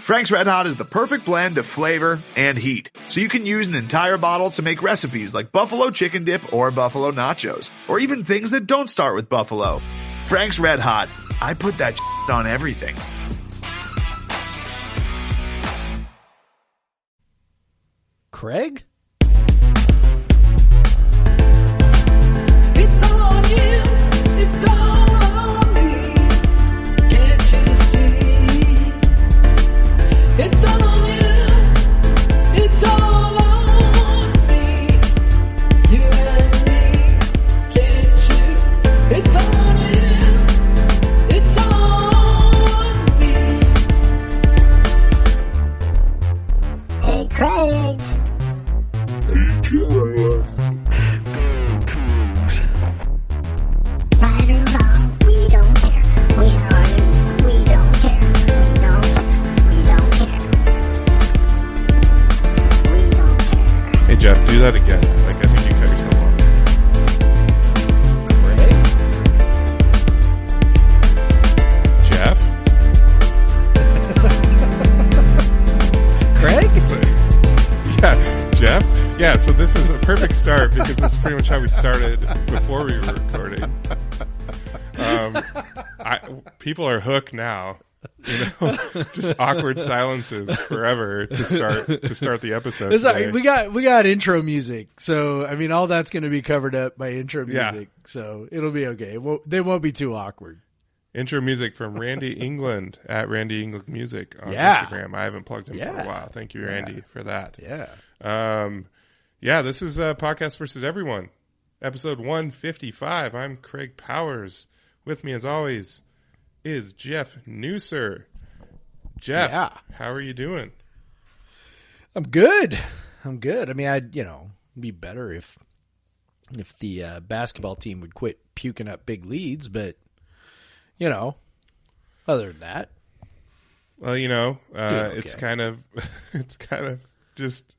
Frank's Red Hot is the perfect blend of flavor and heat, so you can use an entire bottle to make recipes like buffalo chicken dip or buffalo nachos, or even things that don't start with buffalo. Frank's Red Hot. I put that on everything. Craig? It's all on you. It's all on me. Can't you see? It's all on you. It's all on me. You and me. Can't you? It's all on you. It's all on me. Hey, Craig. Right or wrong, we don't care. Win or lose, we don't care. We don't care. We don't care. We don't care. Hey Jeff, do that again. Like, I think you cut yourself off. Craig? Jeff? Yeah, Jeff? Yeah, so this is a perfect start because this is pretty much how we started before we were recording. People are hooked now. You know, just awkward silences forever to start the episode. Sorry, we got intro music, so I mean, all that's going to be covered up by intro music, so it'll be okay. They won't be too awkward. Intro music from Randy England at Randy England Music on Yeah. Instagram. I haven't plugged him for a while. Thank you, Randy, for that. Yeah. This is Podcast versus Everyone, episode 155. I'm Craig Powers. With me, as always, is Jeff Newser. Jeff, how are you doing? I'm good. I mean, it'd be better if the basketball team would quit puking up big leads, but other than that, well, okay. it's kind of just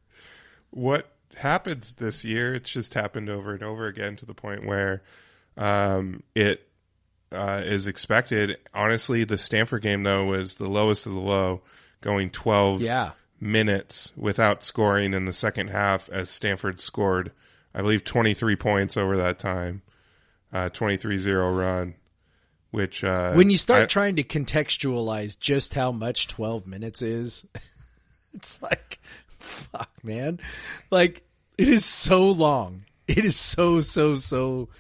what happens this year. It's just happened over and over again to the point where it is expected. Honestly, the Stanford game, though, was the lowest of the low, going 12 minutes without scoring in the second half as Stanford scored, I believe, 23 points over that time, 23-0 run. Which when you start trying to contextualize just how much 12 minutes is, it's like, fuck, man. Like, it is so long. It is so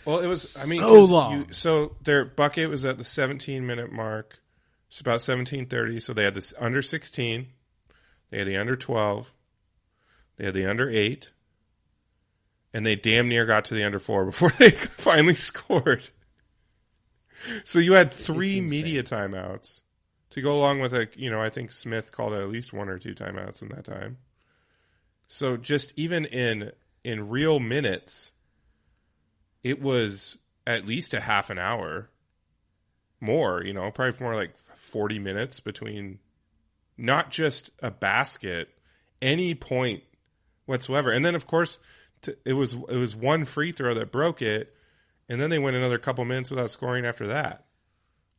well, it was, I mean, so long. So their bucket was at the 17-minute mark. It's about 17:30. So they had this under 16. They had the under 12. They had the under 8. And they damn near got to the under 4 before they finally scored. So you had 3 media timeouts to go along with I think Smith called it at least 1 or 2 timeouts in that time. So just even in real minutes, it was at least a half an hour more, probably more like 40 minutes between not just a basket, any point whatsoever. And then of course it was one free throw that broke it. And then they went another couple minutes without scoring after that.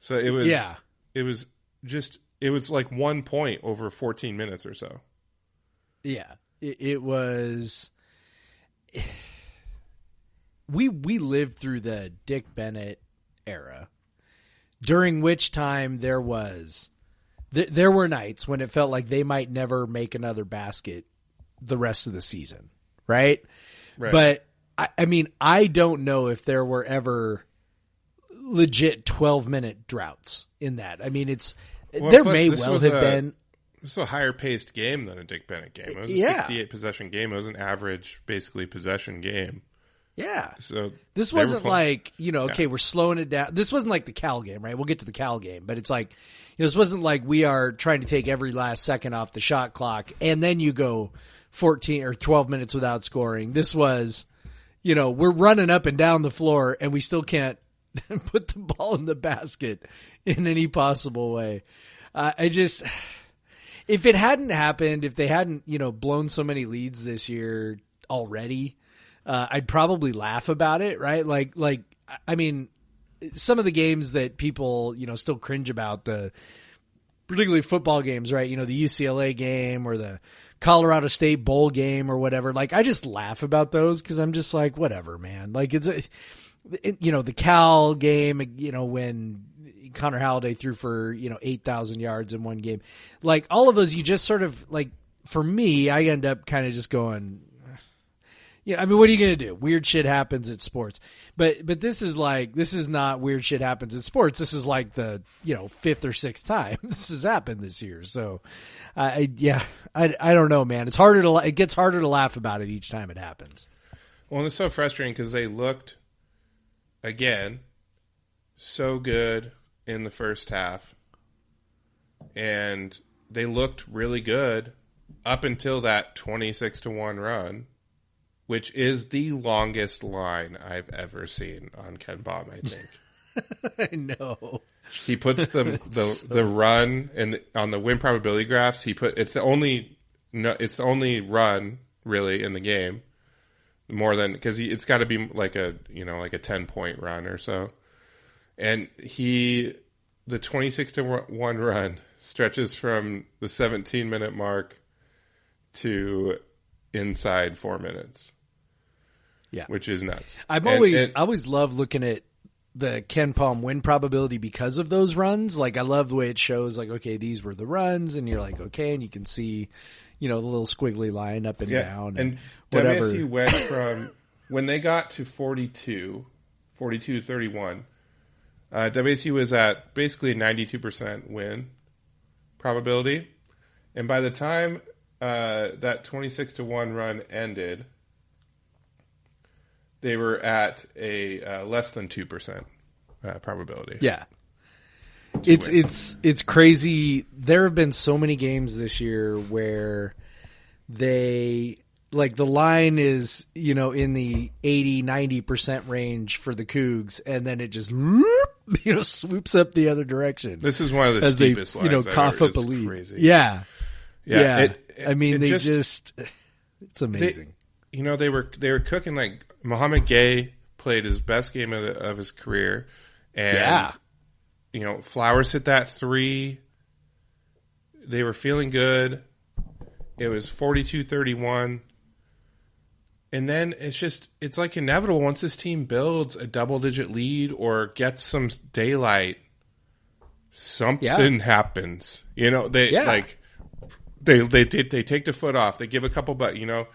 So it was like 1 point over 14 minutes or so. Yeah, it was. We lived through the Dick Bennett era, during which time there were nights when it felt like they might never make another basket the rest of the season, right? But I mean, I don't know if there were ever legit 12-minute droughts in that. I mean, there may well have been. This was a higher paced game than a Dick Bennett game. It was a 68 possession game. It was an average, basically, possession game. Yeah. So this wasn't like, okay, we're slowing it down. This wasn't like the Cal game, right? We'll get to the Cal game, but it's like, this wasn't like we are trying to take every last second off the shot clock and then you go 14 or 12 minutes without scoring. This was, we're running up and down the floor and we still can't put the ball in the basket in any possible way. If it hadn't happened, if they hadn't, blown so many leads this year already, I'd probably laugh about it, right? I mean, some of the games that people, still cringe about, the particularly football games, right? You know, the UCLA game or the Colorado State bowl game or whatever. Like, I just laugh about those because I'm just like, whatever, man. Like, you know, the Cal game, you know, when Connor Halliday threw for, you know, 8,000 yards in one game. Like, all of those, you just sort of, like, for me, I end up kind of just going, yeah, I mean, what are you going to do? Weird shit happens at sports. But this is not weird shit happens at sports. This is like the, you know, 5th or 6th time this has happened this year. So, I don't know, man. It gets harder to laugh about it each time it happens. Well, and it's so frustrating because they looked, again, so good in the first half. And they looked really good up until that 26-1 run, which is the longest line I've ever seen on Ken Baum, I think. I know. He puts the run on the win probability graphs. It's the only run really in the game, more than because it's got to be like a 10-point run or so, and the 26-1 run stretches from the 17-minute mark to inside 4 minutes. Yeah, which is nuts. I always love looking at the Ken Palm win probability because of those runs. Like, I love the way it shows, like, okay, these were the runs, and you're like, okay, and you can see, you know, the little squiggly line up and down and whatever. WSU went from when they got to 42-31. WSU was at basically a 92% win probability, and by the time that 26-1 run ended, they were at a less than 2% probability. Yeah, it's crazy. There have been so many games this year where they, like, the line is, you know, in the 80-90% range for the Cougs, and then it just, you know, swoops up the other direction. This is one of the steepest lines. You know, cough up a lead. Crazy. Yeah. I mean, it's amazing. You know, they were cooking. Like, Mohamed Gay played his best game of his career, and you know, Flowers hit that 3. They were feeling good. It was 42-31, and then it's like inevitable once this team builds a double-digit lead or gets some daylight, something happens. You know, they take the foot off. They give a couple, but you know.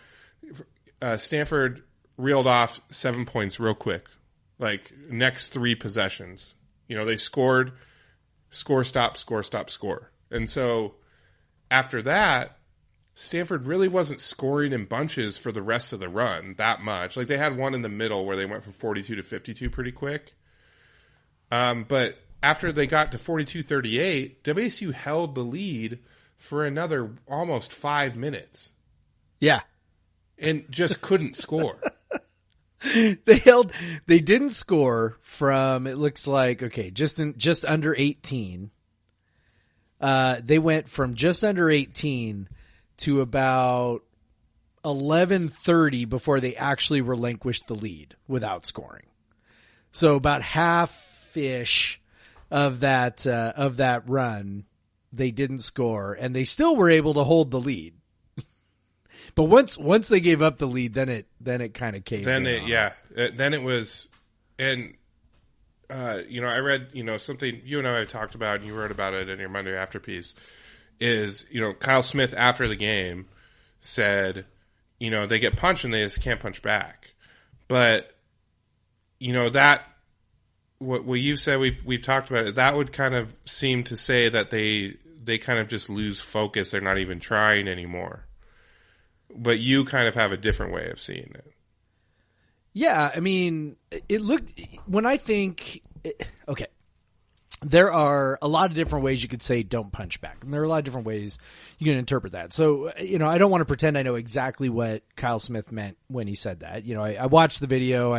Stanford reeled off 7 points real quick, like next 3 possessions. You know, they scored, score, stop. And so after that, Stanford really wasn't scoring in bunches for the rest of the run that much. Like, they had one in the middle where they went from 42 to 52 pretty quick. But after they got to 42-38, WSU held the lead for another almost 5 minutes. Yeah. And just couldn't score. They didn't score from, it looks like, okay, just under 18. They went from just under 18 to about 11:30 before they actually relinquished the lead without scoring. So about half-ish of that run, they didn't score, and they still were able to hold the lead. But once they gave up the lead, then it kind of caved. Then it was, and you know, I read, you know, something you and I have talked about, and you wrote about it in your Monday After piece. Is, you know, Kyle Smith after the game said, you know, they get punched and they just can't punch back. But you know, that what you said, we've talked about it. That would kind of seem to say that they kind of just lose focus. They're not even trying anymore. But you kind of have a different way of seeing it. Yeah, I mean, it looked, when I think, okay, there are a lot of different ways you could say don't punch back. And there are a lot of different ways you can interpret that. So, you know, I don't want to pretend I know exactly what Kyle Smith meant when he said that. You know, I watched the video.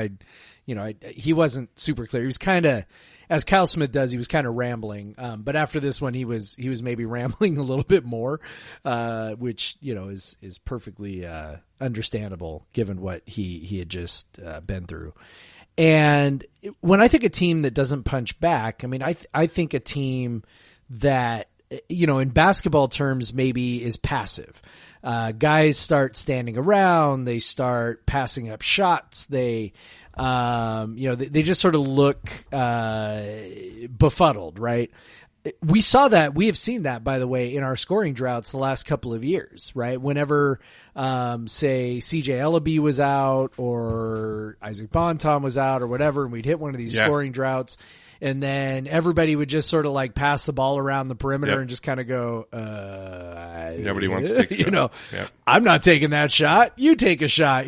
He wasn't super clear. He was kind of, as Kyle Smith does, he was kind of rambling. But after this one, he was maybe rambling a little bit more, which, you know, is perfectly understandable given what he had just been through. And when I think a team that doesn't punch back, I mean, I think a team that in basketball terms, maybe is passive. Guys start standing around, they start passing up shots, they just sort of look befuddled, right? We saw that. We have seen that, by the way, in our scoring droughts the last couple of years, right? Whenever, say, CJ Ellaby was out or Isaac Bonton was out or whatever, and we'd hit one of these scoring droughts, and then everybody would just sort of like pass the ball around the perimeter and just kind of go, nobody wants to take I'm not taking that shot. You take a shot,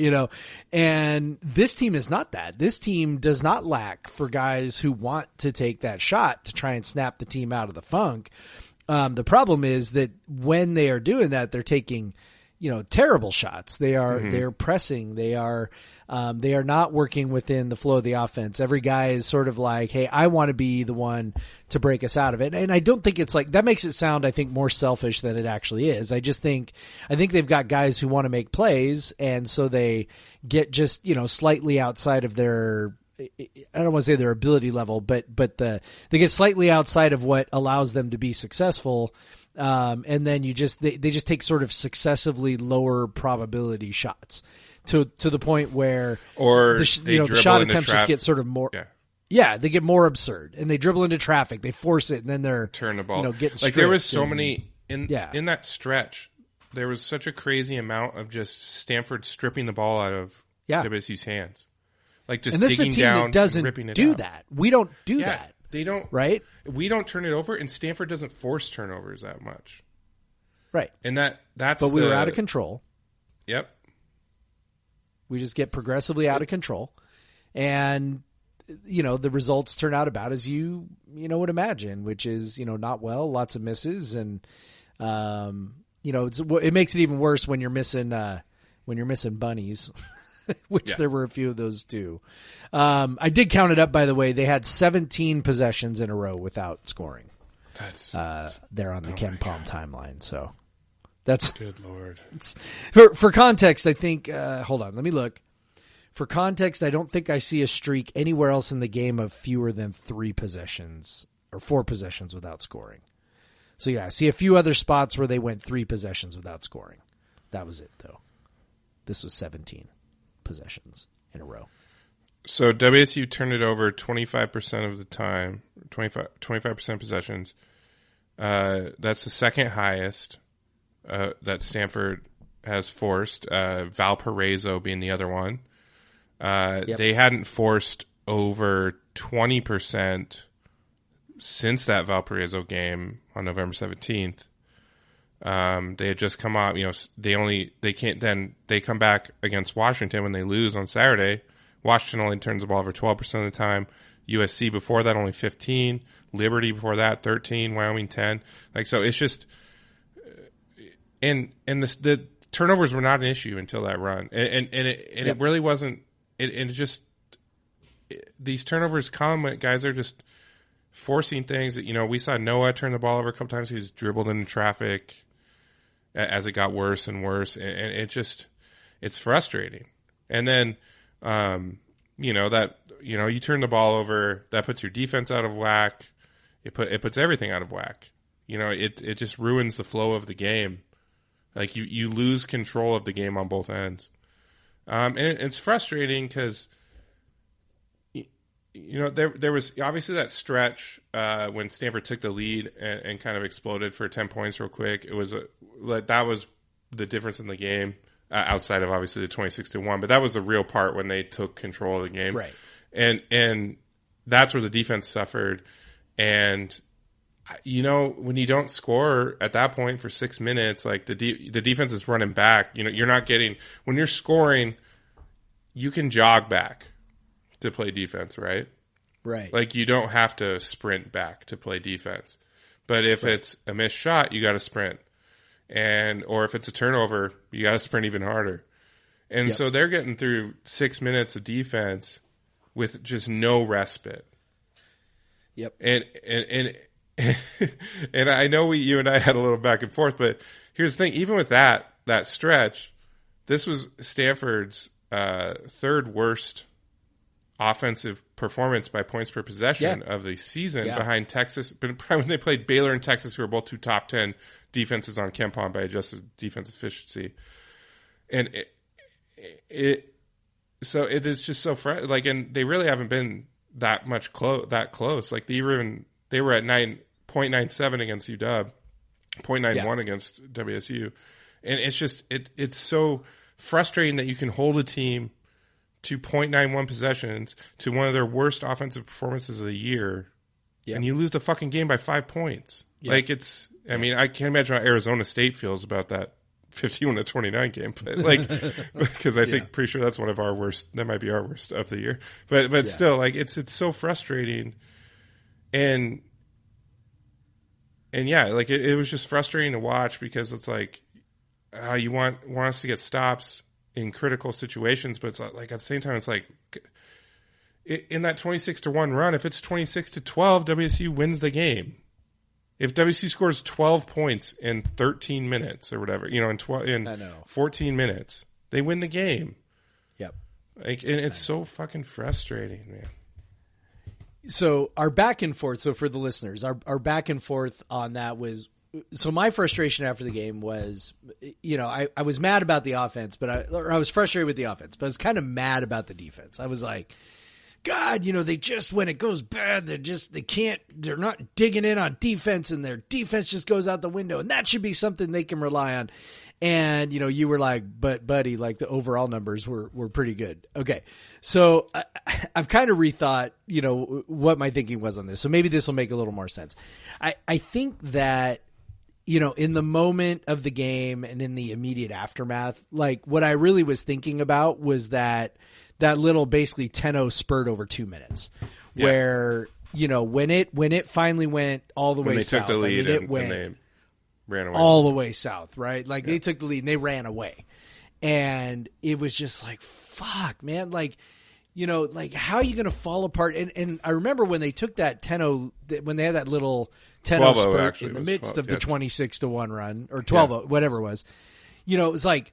And this team is not that. This team does not lack for guys who want to take that shot to try and snap the team out of the funk. The problem is that when they are doing that, they're taking, terrible shots. They're pressing. They are not working within the flow of the offense. Every guy is sort of like, hey, I want to be the one to break us out of it. And I don't think it's like, that makes it sound, I think, more selfish than it actually is. I think they've got guys who want to make plays, and so they get just, slightly outside of their, I don't want to say their ability level, but they get slightly outside of what allows them to be successful. And then they just take sort of successively lower probability shots to the point where the shot attempts just get sort of more, they get more absurd, and they dribble into traffic, they force it, and then they're turn the ball. Getting like there was so many in that stretch. There was such a crazy amount of just Stanford stripping the ball out of WSU's hands. Like just and this digging is a team down that doesn't and ripping it do out. that. We don't do that. They don't. Right? We don't turn it over, and Stanford doesn't force turnovers that much. Right. And that's But we were out of control. Yep. We just get progressively out of control. And, the results turn out about as you would imagine, which is, not well, lots of misses. And, it makes it even worse when you're missing bunnies, which there were a few of those too. I did count it up, by the way. They had 17 possessions in a row without scoring. That's there on the Ken Palm timeline. So that's good Lord. For context, I think, hold on, let me look. For context, I don't think I see a streak anywhere else in the game of fewer than 3 possessions or 4 possessions without scoring. So I see a few other spots where they went 3 possessions without scoring. That was it, though. This was 17 possessions in a row. So WSU turned it over 25% of the time, 25% possessions. That's the second highest that Stanford has forced, Valparaiso being the other one. They hadn't forced over 20% since that Valparaiso game on November 17th. They had just come out, they come back against Washington when they lose on Saturday. Washington only turns the ball over 12% of the time. USC before that only 15. Liberty before that 13. Wyoming 10. So it's just, and the turnovers were not an issue until that run, and it really wasn't. These turnovers come when guys are just forcing things that, we saw Noah turn the ball over a couple times. He's dribbled into traffic as it got worse and worse. And it's frustrating. And then, you turn the ball over, that puts your defense out of whack. It puts everything out of whack. It just ruins the flow of the game. Like you lose control of the game on both ends. And it's frustrating because, there was obviously that stretch when Stanford took the lead and kind of exploded for 10 points real quick. It was that was the difference in the game outside of obviously the 26-1, but that was the real part when they took control of the game. Right. And that's where the defense suffered. And, when you don't score at that point for 6 minutes, like the defense is running back, you're not getting, when you're scoring, you can jog back to play defense, right? Right. Like you don't have to sprint back to play defense. But if it's a missed shot, you got to sprint. Or if it's a turnover, you got to sprint even harder. And so they're getting through 6 minutes of defense with just no respite. Yep. And I know you and I had a little back and forth, but here's the thing: even with that stretch, this was Stanford's third worst offensive performance by points per possession of the season behind Texas. But when they played Baylor and Texas, who are both 2 top 10 defenses on KenPom by adjusted defense efficiency. And so it is just so like, and they really haven't been that much close. Like they were at 9.97 against UW, 0.91 against WSU. And it's just, it's so frustrating that you can hold a team to 0.91 possessions to one of their worst offensive performances of the year. And you lose the fucking game by 5 points. Like I mean, I can't imagine how Arizona State feels about that 51-29 game, but like, because I think pretty sure that's one of our worst. That might be our worst of the year. But still, like it's so frustrating, and like it was just frustrating to watch because it's like you want us to get stops in critical situations, but it's like at the same time it's like in that 26-1 run, if it's 26-12, WSU wins the game. If WSU scores 12 points in 13 minutes or whatever, in 14 minutes, they win the game. Yep. Like, and it's so fucking frustrating, man. So our back and forth, so for the listeners, our back and forth on that was, so my frustration after the game was, I was mad about the offense, but I was frustrated with the offense, but I was kind of mad about the defense. I was like, God, they just, when it goes bad, they're not digging in on defense, and their defense just goes out the window, and that should be something they can rely on. And, you were like, but buddy, like the overall numbers were pretty good. Okay. So I've kind of rethought, what my thinking was on this. So maybe this will make a little more sense. I think that, in the moment of the game and in the immediate aftermath, like what I really was thinking about was that little basically 10-0 spurt over 2 minutes where, when it finally went all the way south. Took the lead and they ran away. All the way south, right? Like they took the lead and they ran away. And it was just like, fuck, man. Like, like how are you going to fall apart? And I remember when they took that 10-0, when they had that little 10-0 spurt in the midst of the 26-1 run or 12-0, whatever it was, it was like,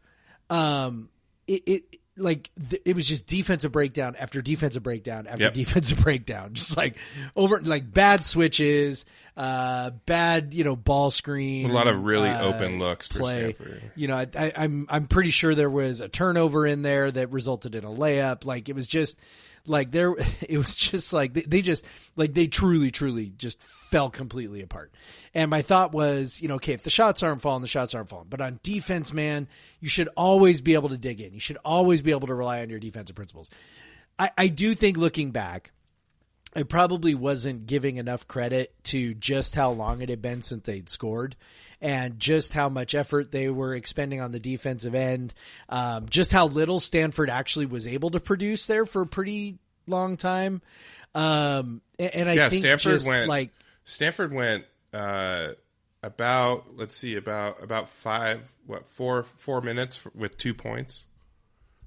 it was just defensive breakdown after defensive breakdown after defensive breakdown, just like over, like bad switches, bad, ball screen, a lot of really open looks play. For Stanford. I'm pretty sure there was a turnover in there that resulted in a layup. Like it was just like it was just like they truly just fell completely apart. And my thought was, okay, if the shots aren't falling, the shots aren't falling. But on defense, man, you should always be able to dig in. You should always be able to rely on your defensive principles. I do think looking back, I probably wasn't giving enough credit to just how long it had been since they'd scored and just how much effort they were expending on the defensive end, just how little Stanford actually was able to produce there for a pretty long time. And I think Stanford went about 4 minutes with 2 points.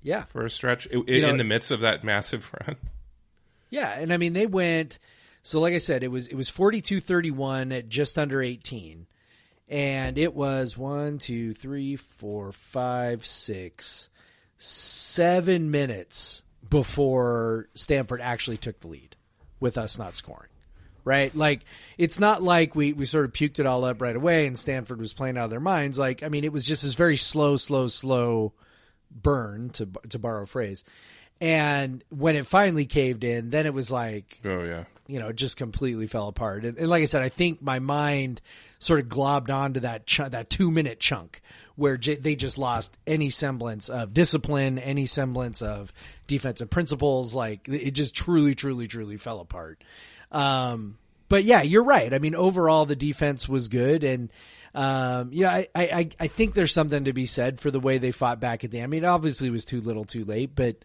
Yeah. For a stretch in the midst of that massive run. Yeah. And I mean, they went, so like I said, it was 42-31 at just under 18. And it was 7 minutes before Stanford actually took the lead with us not scoring. Right? Like, it's not like we sort of puked it all up right away and Stanford was playing out of their minds. Like, I mean, it was just this very slow burn, to borrow a phrase. And when it finally caved in, then it was like, it just completely fell apart. And like I said, I think my mind sort of globbed onto that 2-minute chunk where they just lost any semblance of discipline, any semblance of defensive principles. Like, it just truly fell apart. But yeah, you're right. I mean, overall the defense was good. And, I think there's something to be said for the way they fought back at the end. I mean, obviously it was too little too late, but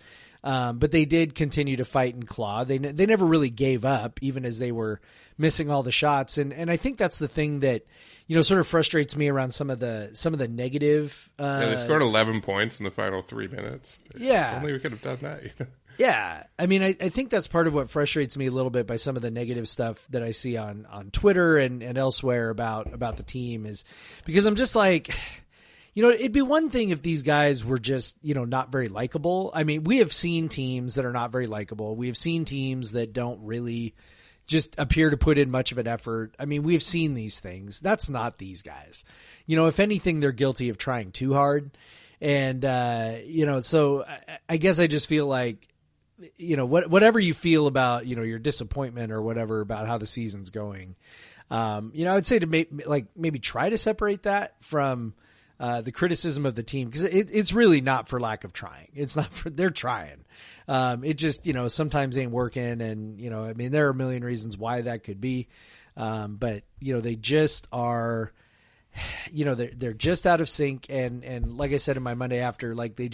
they did continue to fight and claw. They never really gave up, even as they were missing all the shots. And I think that's the thing that, sort of frustrates me around some of the negative. They scored 11 points in the final 3 minutes. Yeah. If only we could have done that. Yeah. I mean, I think that's part of what frustrates me a little bit by some of the negative stuff that I see on Twitter and elsewhere about the team is because I'm just like, it'd be one thing if these guys were just, not very likable. I mean, we have seen teams that are not very likable. We have seen teams that don't really just appear to put in much of an effort. I mean, we've seen these things. That's not these guys. If anything, they're guilty of trying too hard. And, so I guess I just feel like, whatever you feel about, your disappointment or whatever about how the season's going, I would say to maybe try to separate that from the criticism of the team, because it's really not for lack of trying. It's not for they're trying. It just sometimes ain't working, and I mean there are a million reasons why that could be, but they just are. They're just out of sync, and like I said in my Monday After, like they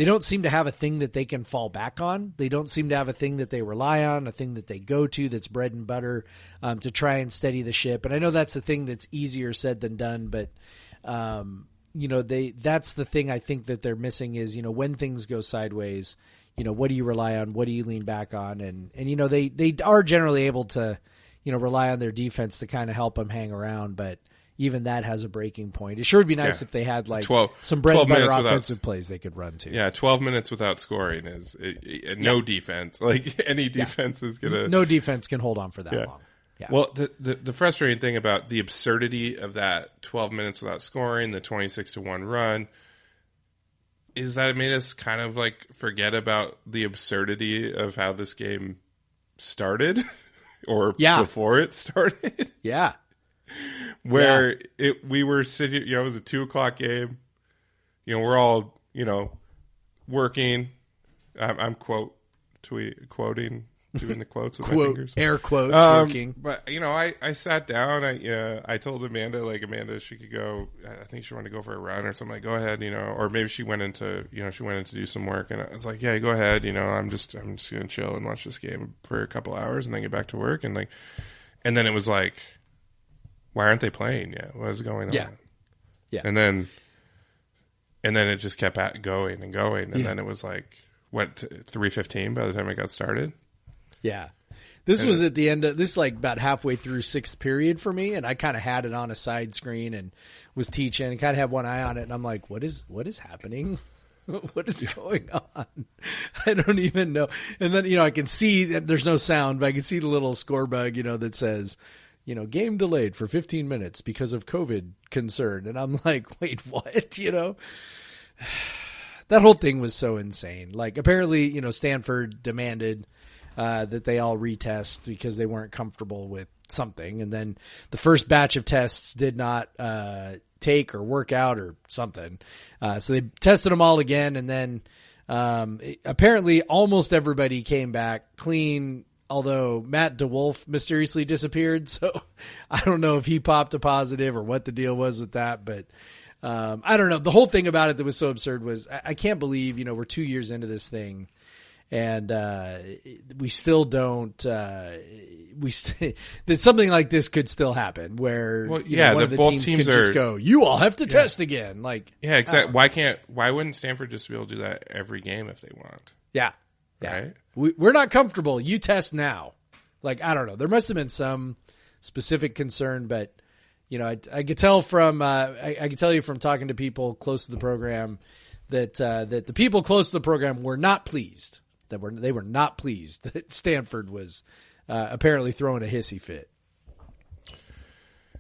don't seem to have a thing that they can fall back on. They don't seem to have a thing that they rely on, a thing that they go to that's bread and butter to try and steady the ship. And I know that's a thing that's easier said than done, but that's the thing I think that they're missing is, when things go sideways, what do you rely on? What do you lean back on? And they are generally able to, rely on their defense to kind of help them hang around, but even that has a breaking point. It sure would be nice if they had some bread and butter offensive plays they could run to. Yeah, 12 minutes without scoring is no defense. Like any defense is gonna. No defense can hold on for that long. Yeah. Well, the frustrating thing about the absurdity of that 12 minutes without scoring, the 26-1 run, is that it made us kind of like forget about the absurdity of how this game started, or before it started. Yeah. Where we were sitting, it was a 2:00 game. We're all, working. I'm quoting, doing the quotes with my fingers. Air quotes, working. But, I sat down. I told Amanda, she could go, I think she wanted to go for a run or something. Like, go ahead, or maybe she went into do some work. And I was like, yeah, go ahead. I'm just going to chill and watch this game for a couple hours and then get back to work. And then it was like, why aren't they playing yet? What is going on? Yeah. And then it just kept going and going. And then it was like, went to 3:15 by the time it got started. Yeah. This was at the end of this, like about halfway through sixth period for me. And I kind of had it on a side screen and was teaching and kind of had one eye on it. And I'm like, what is happening? What is going on? I don't even know. And then, I can see that there's no sound, but I can see the little score bug, that says, game delayed for 15 minutes because of COVID concern. And I'm like, wait, what? That whole thing was so insane. Like apparently, Stanford demanded that they all retest because they weren't comfortable with something. And then the first batch of tests did not take or work out or something. So they tested them all again. And then apparently almost everybody came back clean, although Matt DeWolf mysteriously disappeared. So I don't know if he popped a positive or what the deal was with that. But I don't know. The whole thing about it that was so absurd was I can't believe, we're 2 years into this thing. And we still don't. That something like this could still happen, where one of the both teams teams could just go, "You all have to test again." Like, exactly. Why wouldn't Stanford just be able to do that every game if they want? Yeah. Right. We're not comfortable. You test now. Like, I don't know. There must have been some specific concern, but I could tell from I could tell you from talking to people close to the program that the people close to the program were not pleased. They were not pleased that Stanford was apparently throwing a hissy fit.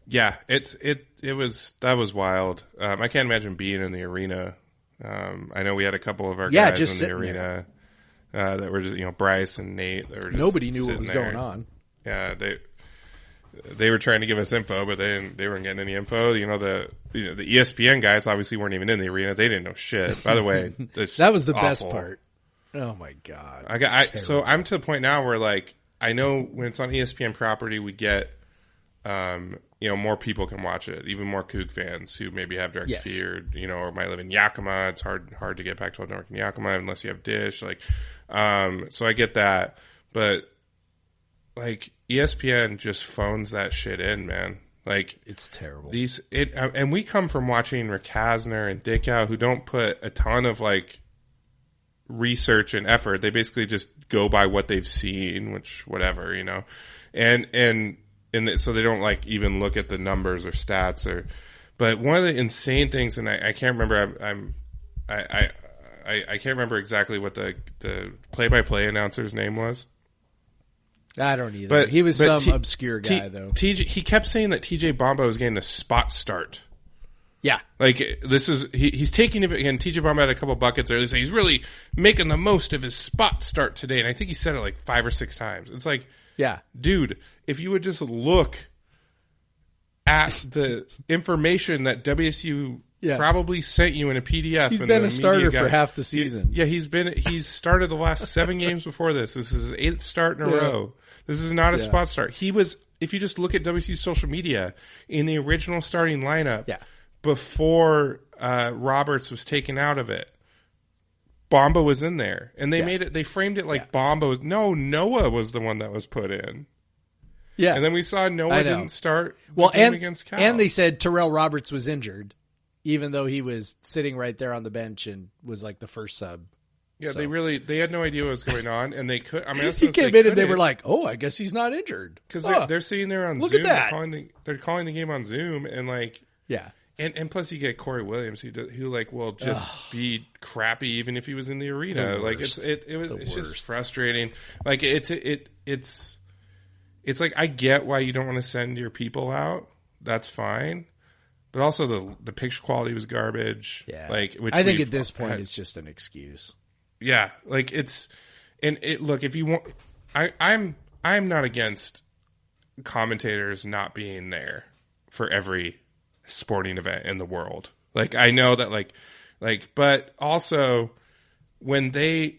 Yeah, that was wild. I can't imagine being in the arena. I know we had a couple of our guys just in the arena that were just Bryce and Nate. That were just nobody knew what was there. going on. Yeah, they were trying to give us info, but they weren't getting any info. The ESPN guys obviously weren't even in the arena. They didn't know shit. By the way, that was the awful. best part. Oh my god! So I'm to the point now where like I know when it's on ESPN property, we get more people can watch it, even more Coug fans who maybe have direct feed, or might live in Yakima. It's hard to get Pac-12 Network in Yakima unless you have Dish. Like, so I get that, but like ESPN just phones that shit in, man. Like it's terrible. And we come from watching Rick Hasner and Dickow, who don't put a ton of like research and effort. They basically just go by what they've seen, which whatever, and so they don't like even look at the numbers or stats But one of the insane things, and I can't remember, I can't remember exactly what the play-by-play announcer's name was. I don't either. But He was some obscure guy, though. He kept saying that TJ Bomba was getting a spot start. Yeah. Like, this is, he's taking it again. TJ Bomba had a couple buckets earlier. He's really making the most of his spot start today. And I think he said it like 5 or 6 times. It's like, yeah, dude, if you would just look at the information that WSU probably sent you in a PDF. He's been a starter for half the season. He's started the last 7 games before this. This is his 8th start in a row. This is not a spot start. He was, if you just look at WSU's social media, in the original starting lineup, before Roberts was taken out of it, Bomba was in there. And they framed it like Bomba was, Noah was the one that was put in. Yeah. And then we saw Noah didn't start the game against Cal. And they said Terrell Roberts was injured, even though he was sitting right there on the bench and was like the first sub. Yeah, so. They had no idea what was going on, and they could. I mean, he came in and they were like, "Oh, I guess he's not injured," because they're sitting there on Zoom. Look at that. They're calling the game on Zoom, and like, and plus you get Corey Williams, who like will just be crappy even if he was in the arena. Like it's just frustrating. Like it's like, I get why you don't want to send your people out. That's fine. But also the picture quality was garbage. Yeah. Like, which I think at this point it's just an excuse. Yeah. Like look, if you want, I'm not against commentators not being there for every sporting event in the world. Like, I know that like, but also when the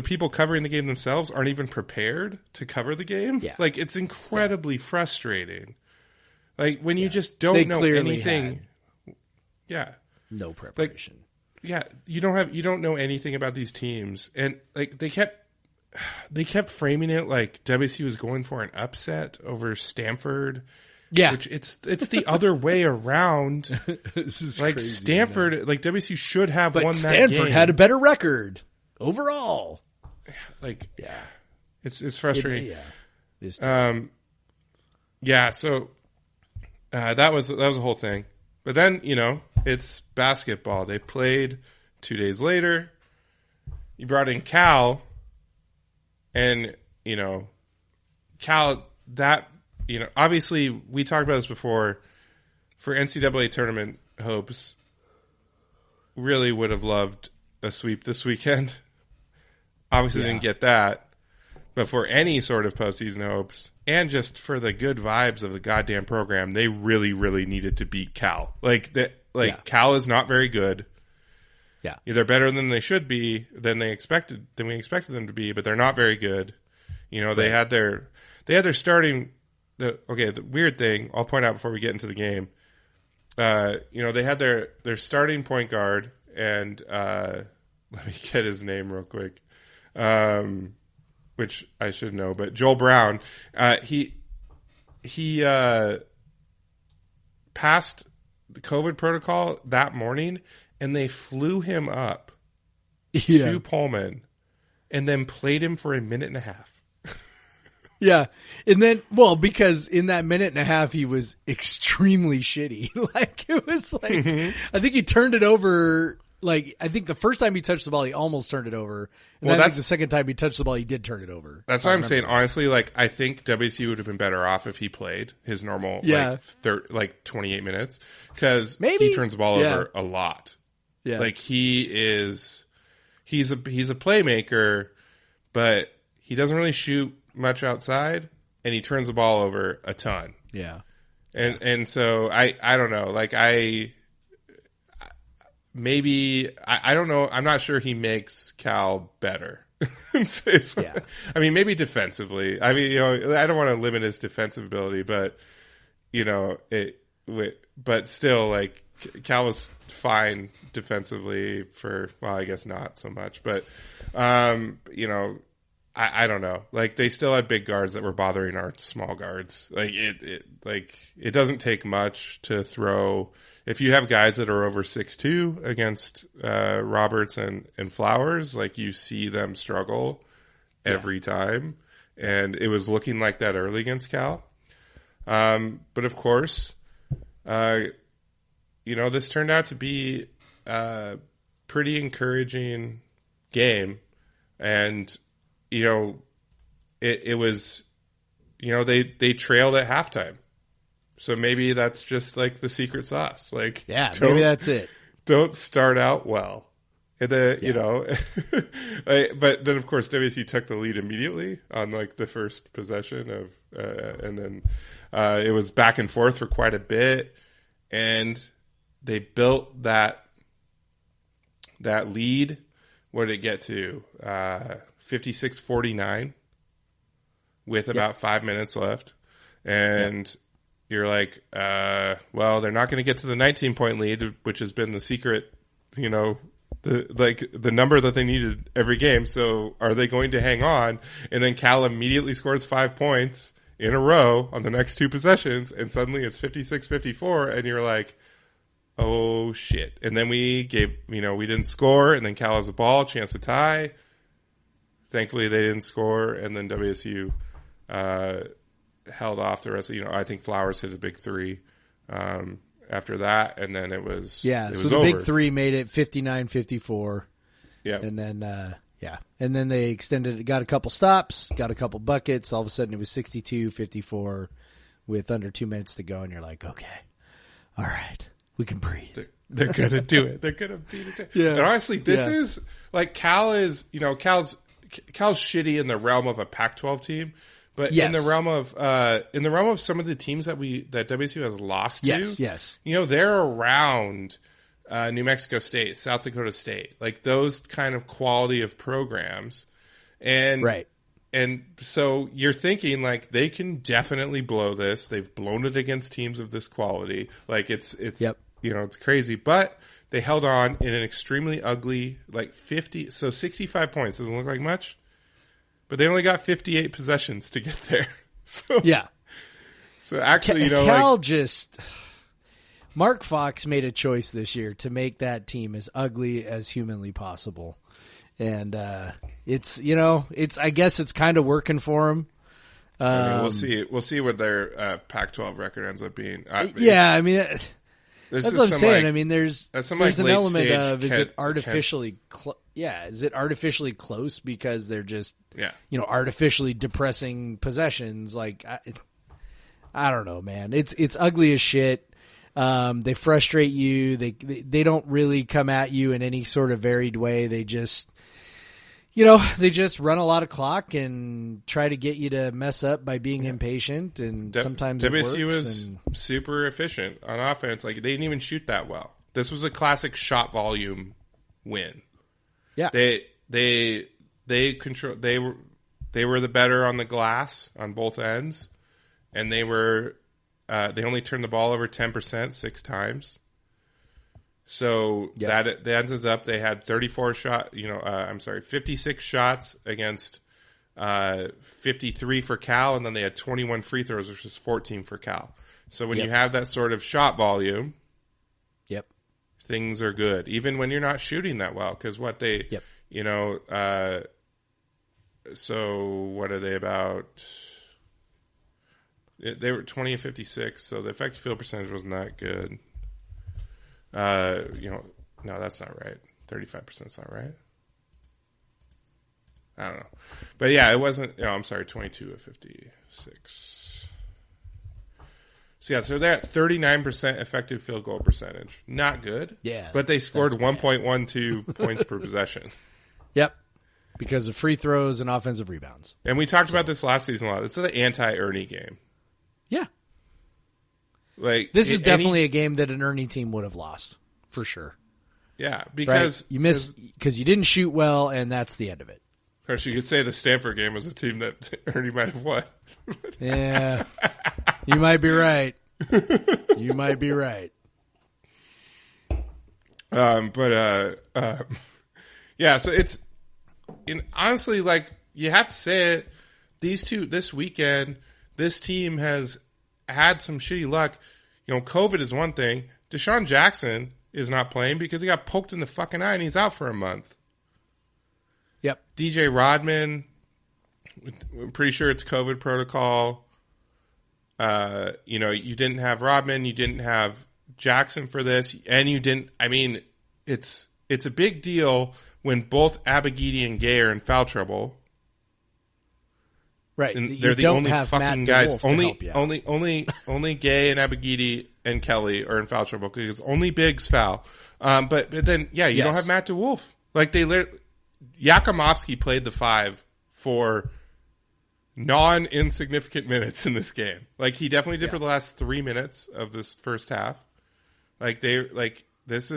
people covering the game themselves aren't even prepared to cover the game. Yeah. Like, it's incredibly frustrating. Like, when you just don't know anything. Yeah. No preparation. Like, you don't know anything about these teams. And like they kept framing it like WSU was going for an upset over Stanford. Yeah. Which it's the other way around. This is like crazy, Stanford, man. Like WSU should have won that Stanford game. had a better record overall. Like, it's frustrating. So that was a whole thing. But then, it's basketball. They played 2 days later. You brought in Cal, and Cal, obviously we talked about this before. For NCAA tournament hopes, really would have loved a sweep this weekend. Obviously didn't get that. But for any sort of postseason hopes, and just for the good vibes of the goddamn program, they really, really needed to beat Cal. Cal is not very good. Yeah, they're better than they should be, than we expected them to be, but they're not very good. They had their starting. The weird thing I'll point out before we get into the game. They had their starting point guard, and let me get his name real quick. Which I should know, but Joel Brown, he passed the COVID protocol that morning, and they flew him up to Pullman, and then played him for a minute and a half. Yeah, and then because in that minute and a half he was extremely shitty. It was I think he turned it over. I think the first time he touched the ball, he almost turned it over. And I think the second time he touched the ball, he did turn it over. That's what I'm saying. Honestly, I think WSU would have been better off if he played his normal, 28 minutes. Because he turns the ball over a lot. Yeah. He's a playmaker, but he doesn't really shoot much outside, and he turns the ball over a ton. Yeah. And so I don't know. Maybe I don't know. I'm not sure he makes Cal better. I mean, maybe defensively. I mean, I don't want to limit his defensive ability, but but still, Cal was fine defensively I guess not so much, but I don't know. They still had big guards that were bothering our small guards. It doesn't take much to throw. If you have guys that are over 6'2" against Roberts and Flowers, you see them struggle every time. And it was looking like that early against Cal. But of course, this turned out to be a pretty encouraging game. And, it was, they trailed at halftime. So maybe that's just like the secret sauce. Like, maybe that's it. Don't start out well. And then, but then of course WSU took the lead immediately on like the first possession of, and then it was back and forth for quite a bit, and they built that lead. What did it get to? 56-49 with about 5 minutes left, and you're like, well, they're not going to get to the 19-point lead, which has been the secret, the number that they needed every game. So are they going to hang on? And then Cal immediately scores 5 points in a row on the next two possessions, and suddenly it's 56-54, and you're like, oh shit. And then we didn't score, and then Cal has the ball, chance to tie. Thankfully they didn't score, and then WSU held off the rest of, I think Flowers hit a big three after that, and then it was the over. Big Three made it 59-54. Yeah. And then and then they extended it, got a couple stops, got a couple buckets. All of a sudden it was 62-54 with under 2 minutes to go, and you're like, okay, all right, we can breathe. They're going to do it. They're going to beat it. Yeah. And honestly, this is like Cal's shitty in the realm of a Pac-12 team, but in the realm of some of the teams that WSU has lost to, they're around New Mexico State, South Dakota State, like those kind of quality of programs, and and so you're thinking like they can definitely blow this. They've blown it against teams of this quality. Like it's it's crazy, but they held on in an extremely ugly 65 points doesn't look like much. But they only got 58 possessions to get there. So actually, Mark Fox made a choice this year to make that team as ugly as humanly possible, and I guess it's kind of working for him. We'll see. We'll see what their Pac-12 record ends up being. That's what I'm saying. There's an element of is it artificially close because they're just artificially depressing possessions. Like I don't know, man. It's ugly as shit. They frustrate you. They don't really come at you in any sort of varied way. They just run a lot of clock and try to get you to mess up by being impatient, and sometimes WSU it works. Was super efficient on offense. Like they didn't even shoot that well. This was a classic shot volume win. Yeah, they control. They were the better on the glass on both ends, and they were they only turned the ball over 10% 6 times. So that ends up they had 56 shots against 53 for Cal, and then they had 21 free throws, which is 14 for Cal. So when you have that sort of shot volume, things are good, even when you're not shooting that well. Because so what are they about? They were 20 and 56, so the effective field percentage wasn't that good. No, that's not right. 35% is not right. I don't know. But yeah, it wasn't, I'm sorry, 22 of 56. So they're at 39% effective field goal percentage. Not good. Yeah. But they scored 1.12 points per possession. Yep. Because of free throws and offensive rebounds. And we talked about this last season a lot. It's the anti-Ernie game. Yeah. Like this is definitely a game that an Ernie team would have lost for sure. Yeah, because you missed because you didn't shoot well, and that's the end of it. Of course, you could say the Stanford game was a team that Ernie might have won. Yeah, you might be right. You might be right. Yeah. So it's honestly like you have to say it. This weekend, this team has had some shitty luck. COVID is one thing. Deshaun Jackson is not playing because he got poked in the fucking eye and he's out for a month. Yep. DJ Rodman, I'm pretty sure it's COVID protocol. You didn't have Rodman, you didn't have Jackson for this, and you didn't. I mean, it's a big deal when both Abogidi and Gay are in foul trouble. Right, and they're the only fucking guys. Only Gay and Abogidi and Kelly are in foul trouble because only bigs foul. But then, yeah, you don't have Matt DeWolf. Like Yakumovsky played the 5 for non-insignificant minutes in this game. Like he definitely did for the last 3 minutes of this first half. This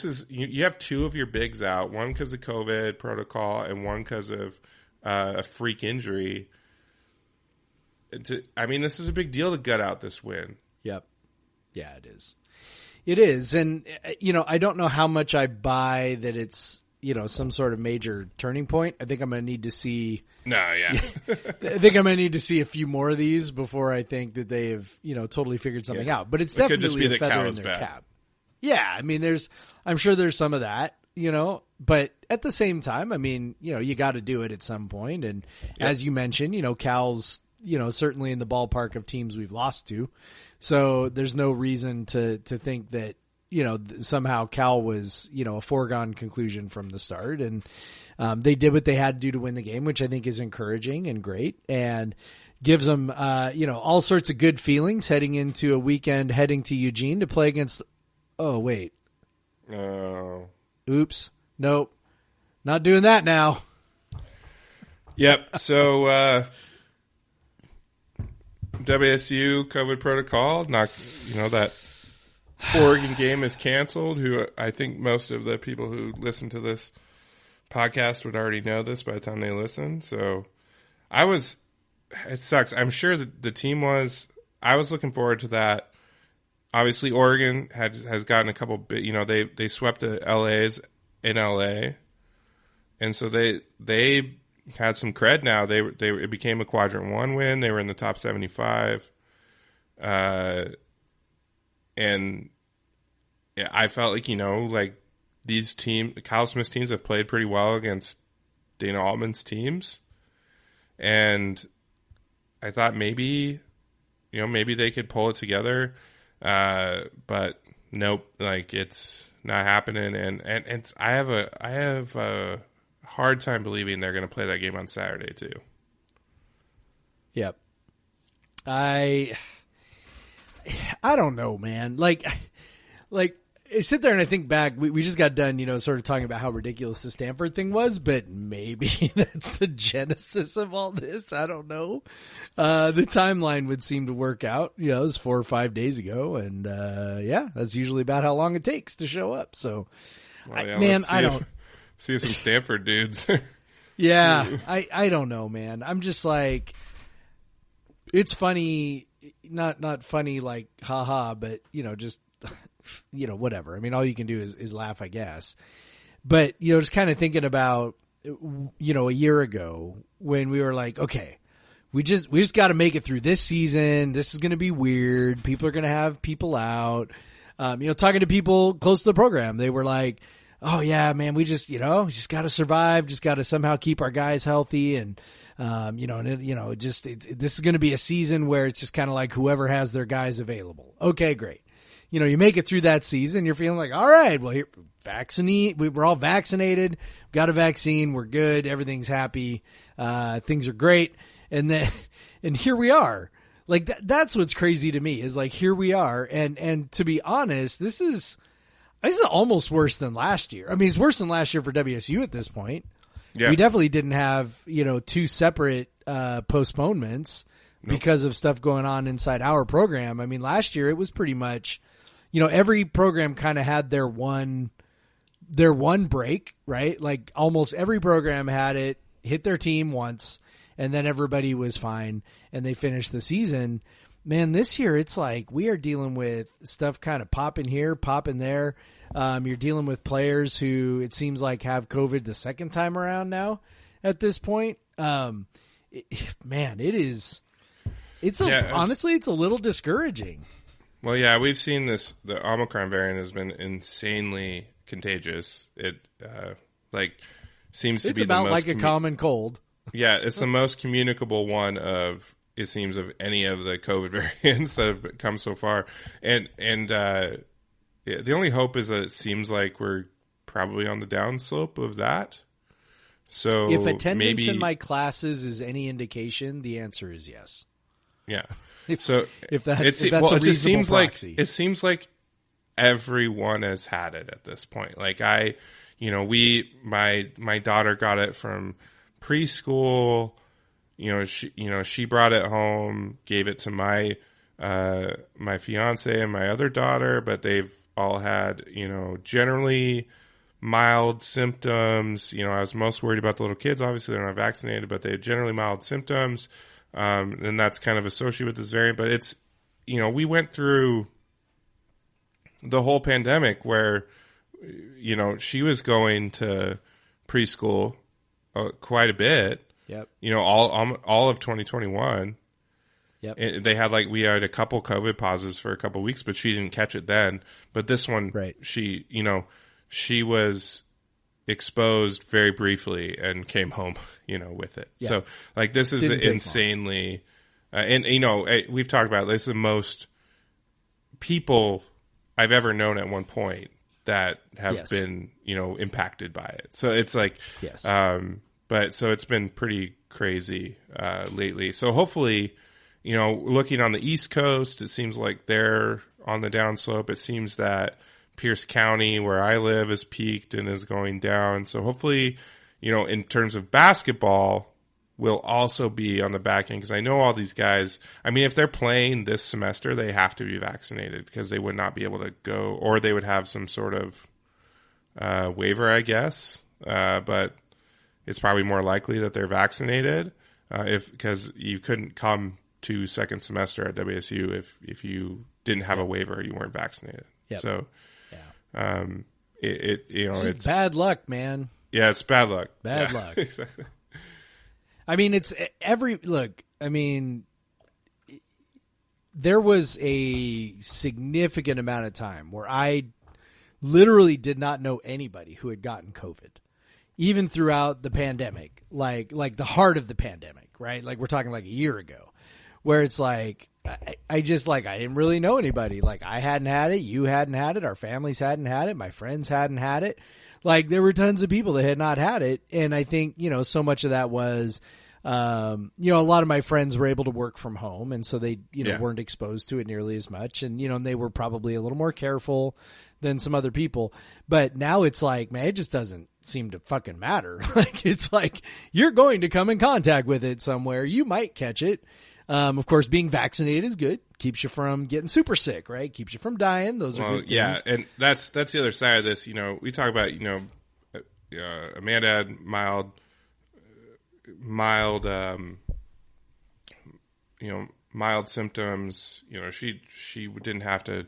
is you have 2 of your bigs out, one because of COVID protocol and one because of a freak injury. This is a big deal to gut out this win. Yep. Yeah, it is. It is. And, I don't know how much I buy that it's, some sort of major turning point. I think I'm going to need to see. No, yeah. I think I'm going to need to see a few more of these before I think that they have, totally figured something out. But it's definitely a feather in their cap. Yeah, I mean, I'm sure there's some of that, but at the same time, I mean, you got to do it at some point. And as you mentioned, Cal's, certainly in the ballpark of teams we've lost to. So there's no reason to think that, somehow Cal was, a foregone conclusion from the start. And they did what they had to do to win the game, which I think is encouraging and great. And gives them, all sorts of good feelings heading into a weekend, heading to Eugene to play against. Oh, wait. Oh. Oops. Nope. Not doing that now. Yep. So, WSU COVID protocol. That Oregon game is canceled, who I think most of the people who listen to this podcast would already know this by the time they listen. So, it sucks. I'm sure that the team I was looking forward to that. Obviously, Oregon has gotten a couple. They swept the LAs in LA, and so they had some cred. Now it became a quadrant 1 win. They were in the top 75, and I felt like these Kyle Smith's teams have played pretty well against Dana Altman's teams, and I thought maybe they could pull it together. But nope, it's not happening. And I have a hard time believing they're going to play that game on Saturday too. Yep. I don't know, man. Like I sit there and I think back, we just got done, sort of talking about how ridiculous the Stanford thing was, but maybe that's the genesis of all this. I don't know. The timeline would seem to work out. It was 4 or 5 days ago, and that's usually about how long it takes to show up. So, I don't see some Stanford dudes. Yeah, I don't know, man. I'm just like, it's funny, not funny like haha, but just. Whatever. I mean, all you can do is laugh, I guess. But, just kind of thinking about, a year ago when we were like, okay, we just got to make it through this season. This is going to be weird. People are going to have people out. Talking to people close to the program, they were like, oh yeah, man, we just got to survive. Just got to somehow keep our guys healthy. And, this is going to be a season where it's just kind of like whoever has their guys available. Okay, great. You make it through that season, you're feeling like, all right, well, we're all vaccinated, got a vaccine, we're good, everything's happy, things are great, and here we are. Like that's what's crazy to me is like here we are, and to be honest, this is almost worse than last year. I mean, it's worse than last year for WSU at this point. Yeah. We definitely didn't have 2 separate postponements because of stuff going on inside our program. I mean, last year it was pretty much. Every program kind of had their one break, right? Like almost every program had it, hit their team once, and then everybody was fine, and they finished the season. Man, this year it's like we are dealing with stuff kind of popping here, popping there. You're dealing with players who it seems like have COVID the second time around now at this point. Honestly, it's a little discouraging. Well, yeah, we've seen this. The Omicron variant has been insanely contagious. It seems to be about the most like a common cold. Yeah, it's the most communicable one of, it seems, of any of the COVID variants that have come so far. And the only hope is that it seems like we're probably on the downslope of that. So If attendance maybe, in my classes is any indication, the answer is yes. yeah. If that's a it just reasonable seems proxy. like, it seems like everyone has had it at this point. Like my daughter got it from preschool. She brought it home, gave it to my fiance and my other daughter, but they've all had, generally mild symptoms. I was most worried about the little kids. Obviously, they're not vaccinated, but they have generally mild symptoms. And that's kind of associated with this variant. But it's, we went through the whole pandemic where, she was going to preschool quite a bit. Yep. All of 2021. Yep. They had we had a couple COVID pauses for a couple weeks, but she didn't catch it then. But this one, right. She was exposed very briefly and came home, with it. Yeah. So this is insanely, and we've talked about this, is the most people I've ever known at one point that have been, impacted by it. So it's yes. But so it's been pretty crazy lately. So hopefully, looking on the East Coast, it seems like they're on the downslope. It seems that Pierce County, where I live, has peaked and is going down. So hopefully, in terms of basketball, will also be on the back end, because I know all these guys. I mean, if they're playing this semester, they have to be vaccinated because they would not be able to go, or they would have some sort of waiver, I guess. But it's probably more likely that they're vaccinated, because you couldn't come to second semester at WSU if you didn't have a waiver, you weren't vaccinated. Yep. So, yeah. It's bad luck, man. Yeah, it's bad luck. Bad luck. Exactly. I mean, it's look, I mean, there was a significant amount of time where I literally did not know anybody who had gotten COVID, even throughout the pandemic, like the heart of the pandemic, right? Like we're talking a year ago, where it's I didn't really know anybody. I hadn't had it. You hadn't had it. Our families hadn't had it. My friends hadn't had it. There were tons of people that had not had it. And I think, so much of that was, a lot of my friends were able to work from home. And so they, weren't exposed to it nearly as much. And, and they were probably a little more careful than some other people. But now it's man, it just doesn't seem to fucking matter. It's you're going to come in contact with it somewhere. You might catch it. Of course, being vaccinated is good. Keeps you from getting super sick, right? Keeps you from dying. Those are good things. Yeah, and that's the other side of this. We talk about, Amanda had mild, mild symptoms. She didn't have to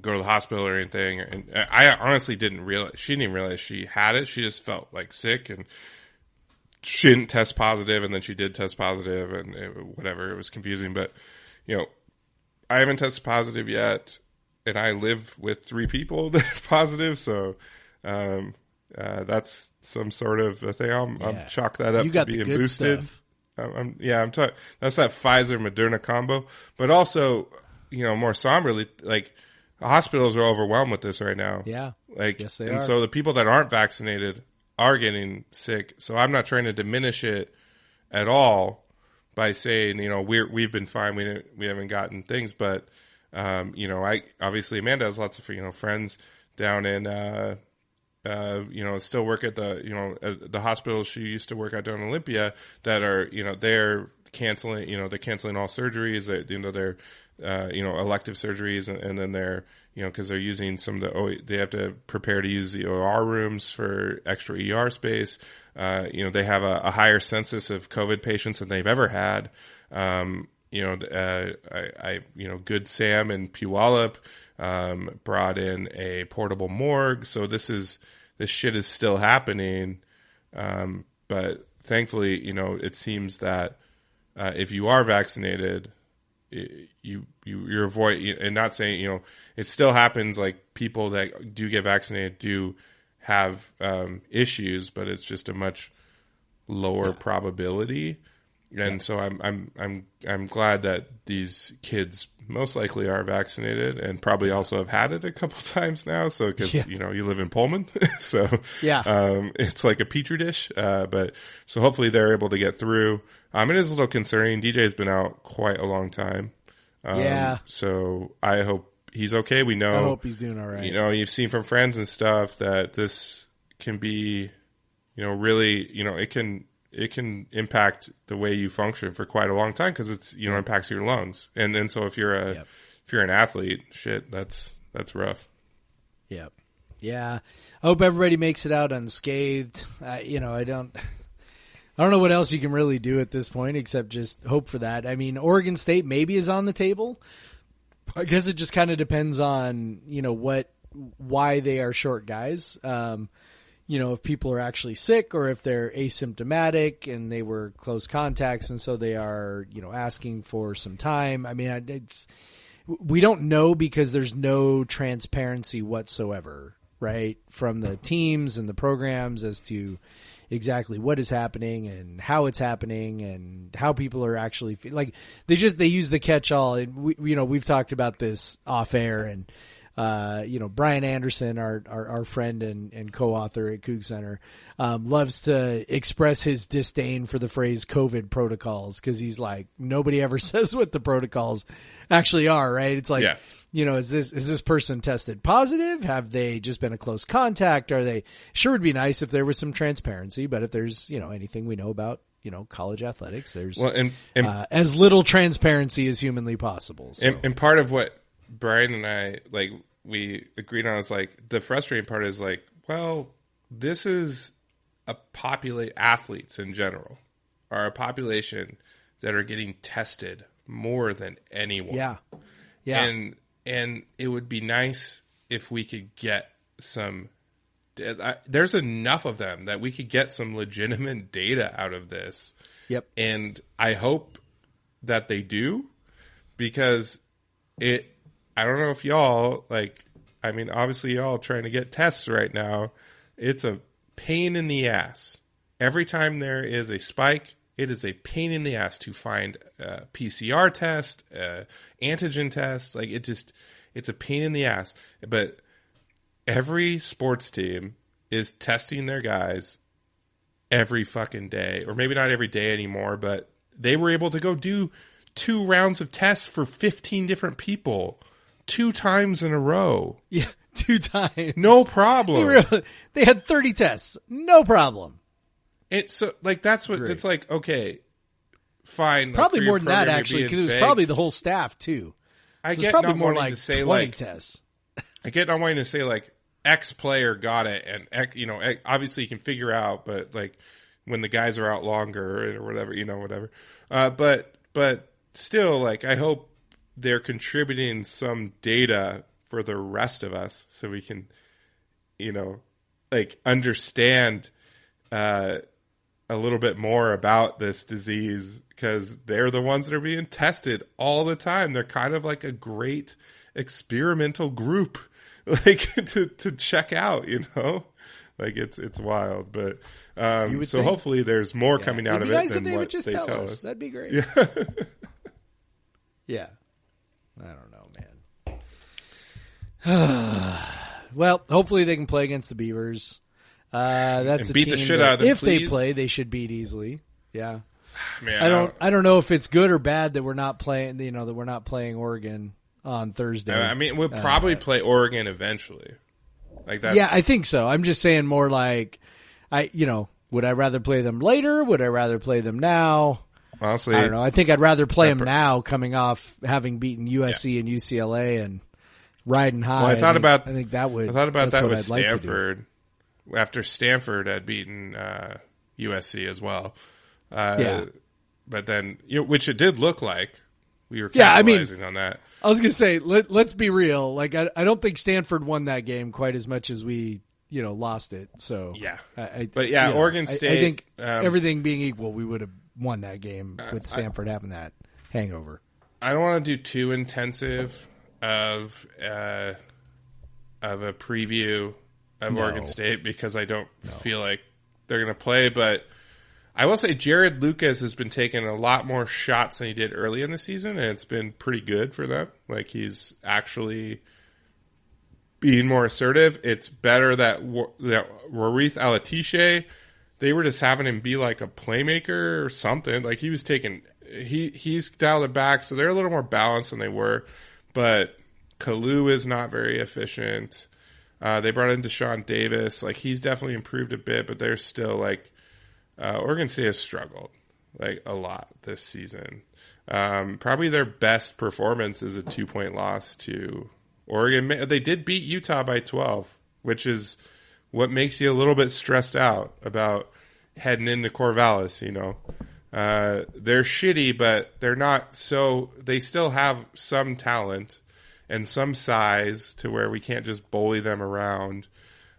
go to the hospital or anything. And I honestly didn't realize, she didn't realize she had it. She just felt sick, and she didn't test positive, and then she did test positive, and whatever. It was confusing, but I haven't tested positive yet, and I live with 3 people that are positive, so that's some sort of a thing. I'm chalk that up to being boosted. That's that Pfizer Moderna combo, but also more somberly, hospitals are overwhelmed with this right now. Yeah, yes they are. And so the people that aren't vaccinated are getting sick. So I'm not trying to diminish it at all by saying, we've been fine. We haven't gotten things, but, I obviously Amanda has lots of, friends down in, still work at the hospital she used to work at down in Olympia that are, they're canceling, they're canceling all surgeries. They're, elective surgeries, and then they're, because they're using some of they have to prepare to use the OR rooms for extra ER space. They have a higher census of COVID patients than they've ever had. Good Sam and Puyallup brought in a portable morgue. So this shit is still happening. But thankfully, it seems that if you are vaccinated, you're avoid, and not saying, it still happens, people that do get vaccinated do have issues, but it's just a much lower probability. And so I'm glad that these kids most likely are vaccinated and probably also have had it a couple times now. So, cause you know, you live in Pullman. So, it's like a petri dish. But so hopefully they're able to get through. It is a little concerning. DJ's been out quite a long time. So I hope he's okay. We know, I hope he's doing all right. You know, you've seen from friends and stuff that this can be, you know, really, you know, it can impact the way you function for quite a long time because it's, you know, impacts your lungs. And so if you're if you're an athlete, shit, that's rough. Yep. Yeah. I hope everybody makes it out unscathed. You know, I don't know what else you can really do at this point except just hope for that. I mean, Oregon State maybe is on the table. I guess it just kind of depends on, you know, why they are short guys. You know, if people are actually sick or if they're asymptomatic and they were close contacts and so they are, you know, asking for some time. I mean, we don't know because there's no transparency whatsoever, right, from the teams and the programs as to exactly what is happening and how it's happening and how people are actually like they use the catch-all. And we've talked about this off air and, you know, Brian Anderson, our friend and co-author at Coug Center, loves to express his disdain for the phrase COVID protocols because he's like, nobody ever says what the protocols actually are, right? It's like, you know, is this person tested positive? Have they just been a close contact? Are they sure would be nice if there was some transparency, but if there's, you know, anything we know about, you know, college athletics, there's as little transparency as humanly possible. So. And part of what Brian and I, like, we agreed on is like the frustrating part is like, well, this is athletes in general are a population that are getting tested more than anyone. Yeah. And it would be nice if we could get some, there's enough of them that we could get some legitimate data out of this. Yep. And I hope that they do because I don't know if y'all, like, I mean, obviously y'all trying to get tests right now. It's a pain in the ass. Every time there is a spike, it is a pain in the ass to find a PCR test, antigen test. Like, it's a pain in the ass. But every sports team is testing their guys every fucking day. Or maybe not every day anymore, but they were able to go do 2 rounds of tests for 15 different people 2 times in a row. Yeah, 2 times. No problem. They had 30 tests. No problem. It's so, like, that's what it's like. Okay, fine. Probably like, more than that actually, because it was probably the whole staff too. I get probably not more wanting like to say 20 like tests. I get not wanting to say like X player got it, and you know, obviously you can figure out, but like when the guys are out longer or whatever, you know, whatever. But still, like, I hope they're contributing some data for the rest of us so we can, you know, like understand a little bit more about this disease because they're the ones that are being tested all the time. They're kind of like a great experimental group, like to check out, you know, like it's wild. But so think. Hopefully there's more coming out of it than what they tell us. That'd be great. Yeah. Yeah. I don't know, man. Well, hopefully they can play against the Beavers. That's a beat team the shit out of them, if please. they play, they should beat easily. Yeah. Man, I don't know if it's good or bad that we're not playing, you know, that we're not playing Oregon on Thursday. I mean, we'll probably play Oregon eventually. Like that. Yeah, I think so. I'm just saying more like would I rather play them later? Would I rather play them now? Honestly, I don't know. I think I'd rather play them now, coming off having beaten USC and UCLA and riding high. Well, I thought about that with Stanford. After Stanford had beaten USC as well. But then, which it did look like. We were capitalizing on that. I was going to say, let's be real. Like, I don't think Stanford won that game quite as much as we, lost it. So yeah. Oregon State. I think everything being equal, we would have won that game with Stanford having that hangover. I don't want to do too intensive of a preview of Oregon State because I don't feel like they're going to play. But I will say Jared Lucas has been taking a lot more shots than he did early in the season, and it's been pretty good for them. Like, he's actually being more assertive. It's better that Warith Alatishe, they were just having him be like a playmaker or something. Like, he was taking, he's dialed it back, so they're a little more balanced than they were. But Kalu is not very efficient. They brought in Deshaun Davis. Like, he's definitely improved a bit, but they're still like, Oregon State has struggled like a lot this season. Probably their best performance is a 2-point loss to Oregon. They did beat Utah by 12, which is what makes you a little bit stressed out about heading into Corvallis. You know, they're shitty, but they're not so. They still have some talent and some size to where we can't just bully them around.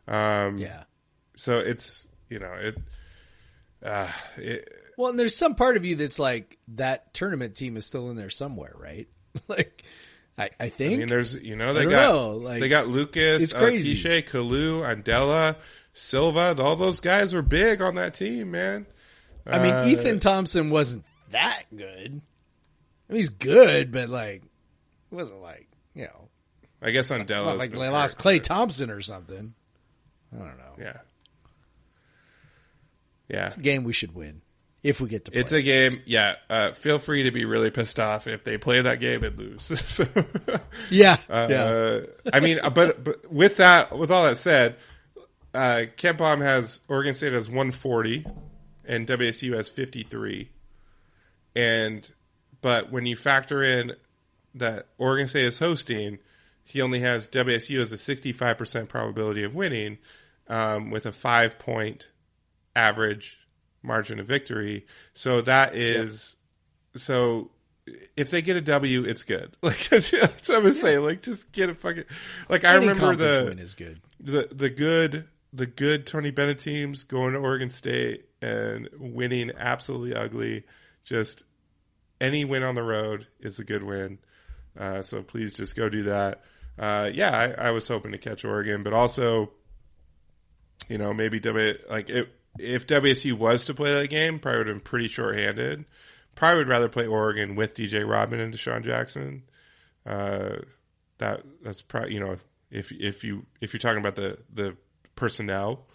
So it's, you know, well, and there's some part of you that's like, that tournament team is still in there somewhere, right? Like, I think. I mean, there's, you know, they got Lucas, Tisha, Kalu, Andela, Silva. All those guys were big on that team, man. I mean, Ethan Thompson wasn't that good. I mean, he's good, but like, it wasn't like, you know. I guess Andela. Like they lost Klay Thompson or something. I don't know. Yeah. It's a game we should win if we get to play. It's a game, feel free to be really pissed off if they play that game and lose. So, yeah. I mean, but with all that said, Kent Palm has Oregon State has 140 and WSU has 53. But when you factor in that Oregon State is hosting, he only has WSU as a 65% probability of winning, with a 5-point average margin of victory. So that is, so if they get a W, it's good. Like, that's what I was saying. Like, just get a fucking, like, I remember win is good. The good Tony Bennett teams going to Oregon State and winning absolutely ugly. Just any win on the road is a good win. So please just go do that. I was hoping to catch Oregon, but also, you know, maybe if WSU was to play that game, probably would have been pretty shorthanded. Probably would rather play Oregon with DJ Rodman and Deshaun Jackson. That's probably, you know, if you're talking about the personnel,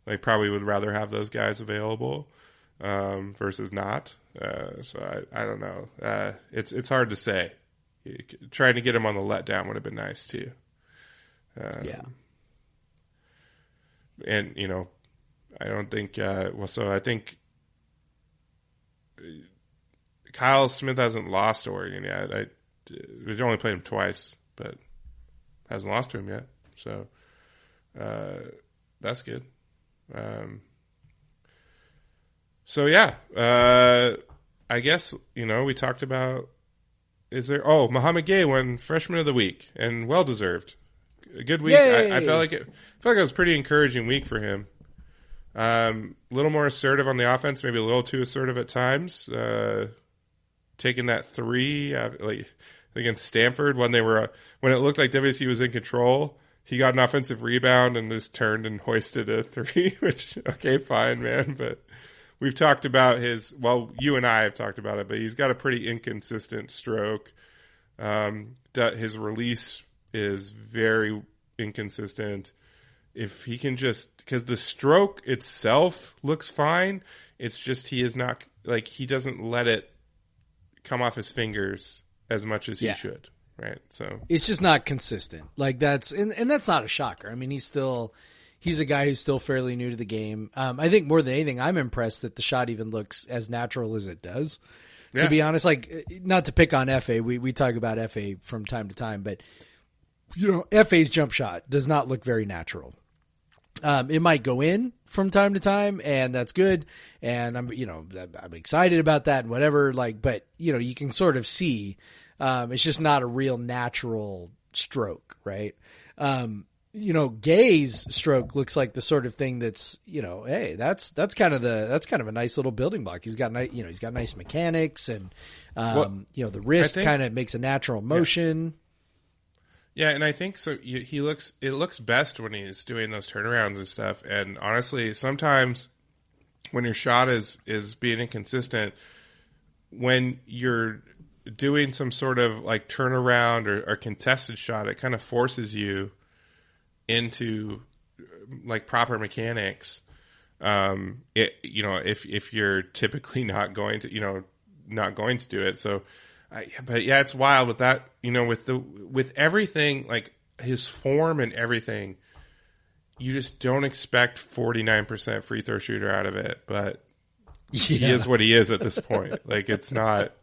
like, probably would rather have those guys available versus not. So I don't know. It's hard to say. Trying to get him on the letdown would have been nice too. And, you know, I don't think, so I think Kyle Smith hasn't lost to Oregon yet. We've only played him twice, but hasn't lost to him yet. So, that's good. I guess, you know, we talked about, Muhammad Gay won Freshman of the Week, and well-deserved. A good week. I felt like it was a pretty encouraging week for him. A little more assertive on the offense, maybe a little too assertive at times. Taking that 3, like against Stanford when it looked like WSU was in control, he got an offensive rebound and just turned and hoisted a 3. Which, okay, fine, man. But we've talked about you and I have talked about it, but he's got a pretty inconsistent stroke. His release is very inconsistent. If he can because the stroke itself looks fine, it's just he is not, like, he doesn't let it come off his fingers as much as he should, right? So it's just not consistent. Like, that's not a shocker. I mean, he's a guy who's still fairly new to the game. I think more than anything, I'm impressed that the shot even looks as natural as it does. Yeah. To be honest, like, not to pick on FA, we talk about FA from time to time, but, you know, FA's jump shot does not look very natural. It might go in from time to time, and that's good. And I'm excited about that and whatever. Like, but, you know, you can sort of see, it's just not a real natural stroke, right? You know, Gay's stroke looks like the sort of thing that's, you know, hey, that's kind of a nice little building block. He's got nice mechanics, and you know, the wrist kind of makes a natural motion. Yeah, and I think so. It looks best when he's doing those turnarounds and stuff. And honestly, sometimes when your shot is being inconsistent, when you're doing some sort of like turnaround or contested shot, it kind of forces you into like proper mechanics. If you're typically not going to do it. So, but yeah, it's wild with that, with everything, like his form and everything, you just don't expect 49% free throw shooter out of it, but he is what he is at this point. Like it's not,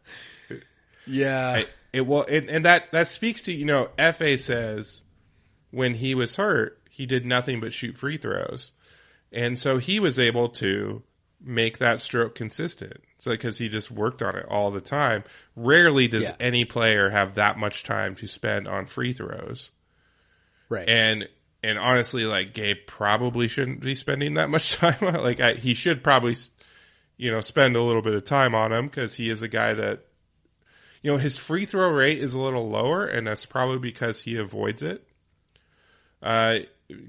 that speaks to, FA says when he was hurt, he did nothing but shoot free throws. And so he was able to make that stroke consistent. So because he just worked on it all the time. Rarely does any player have that much time to spend on free throws. Right. And honestly, like Gabe probably shouldn't be spending that much time on it. Like he should probably, spend a little bit of time on him because he is a guy that, his free throw rate is a little lower, and that's probably because he avoids it.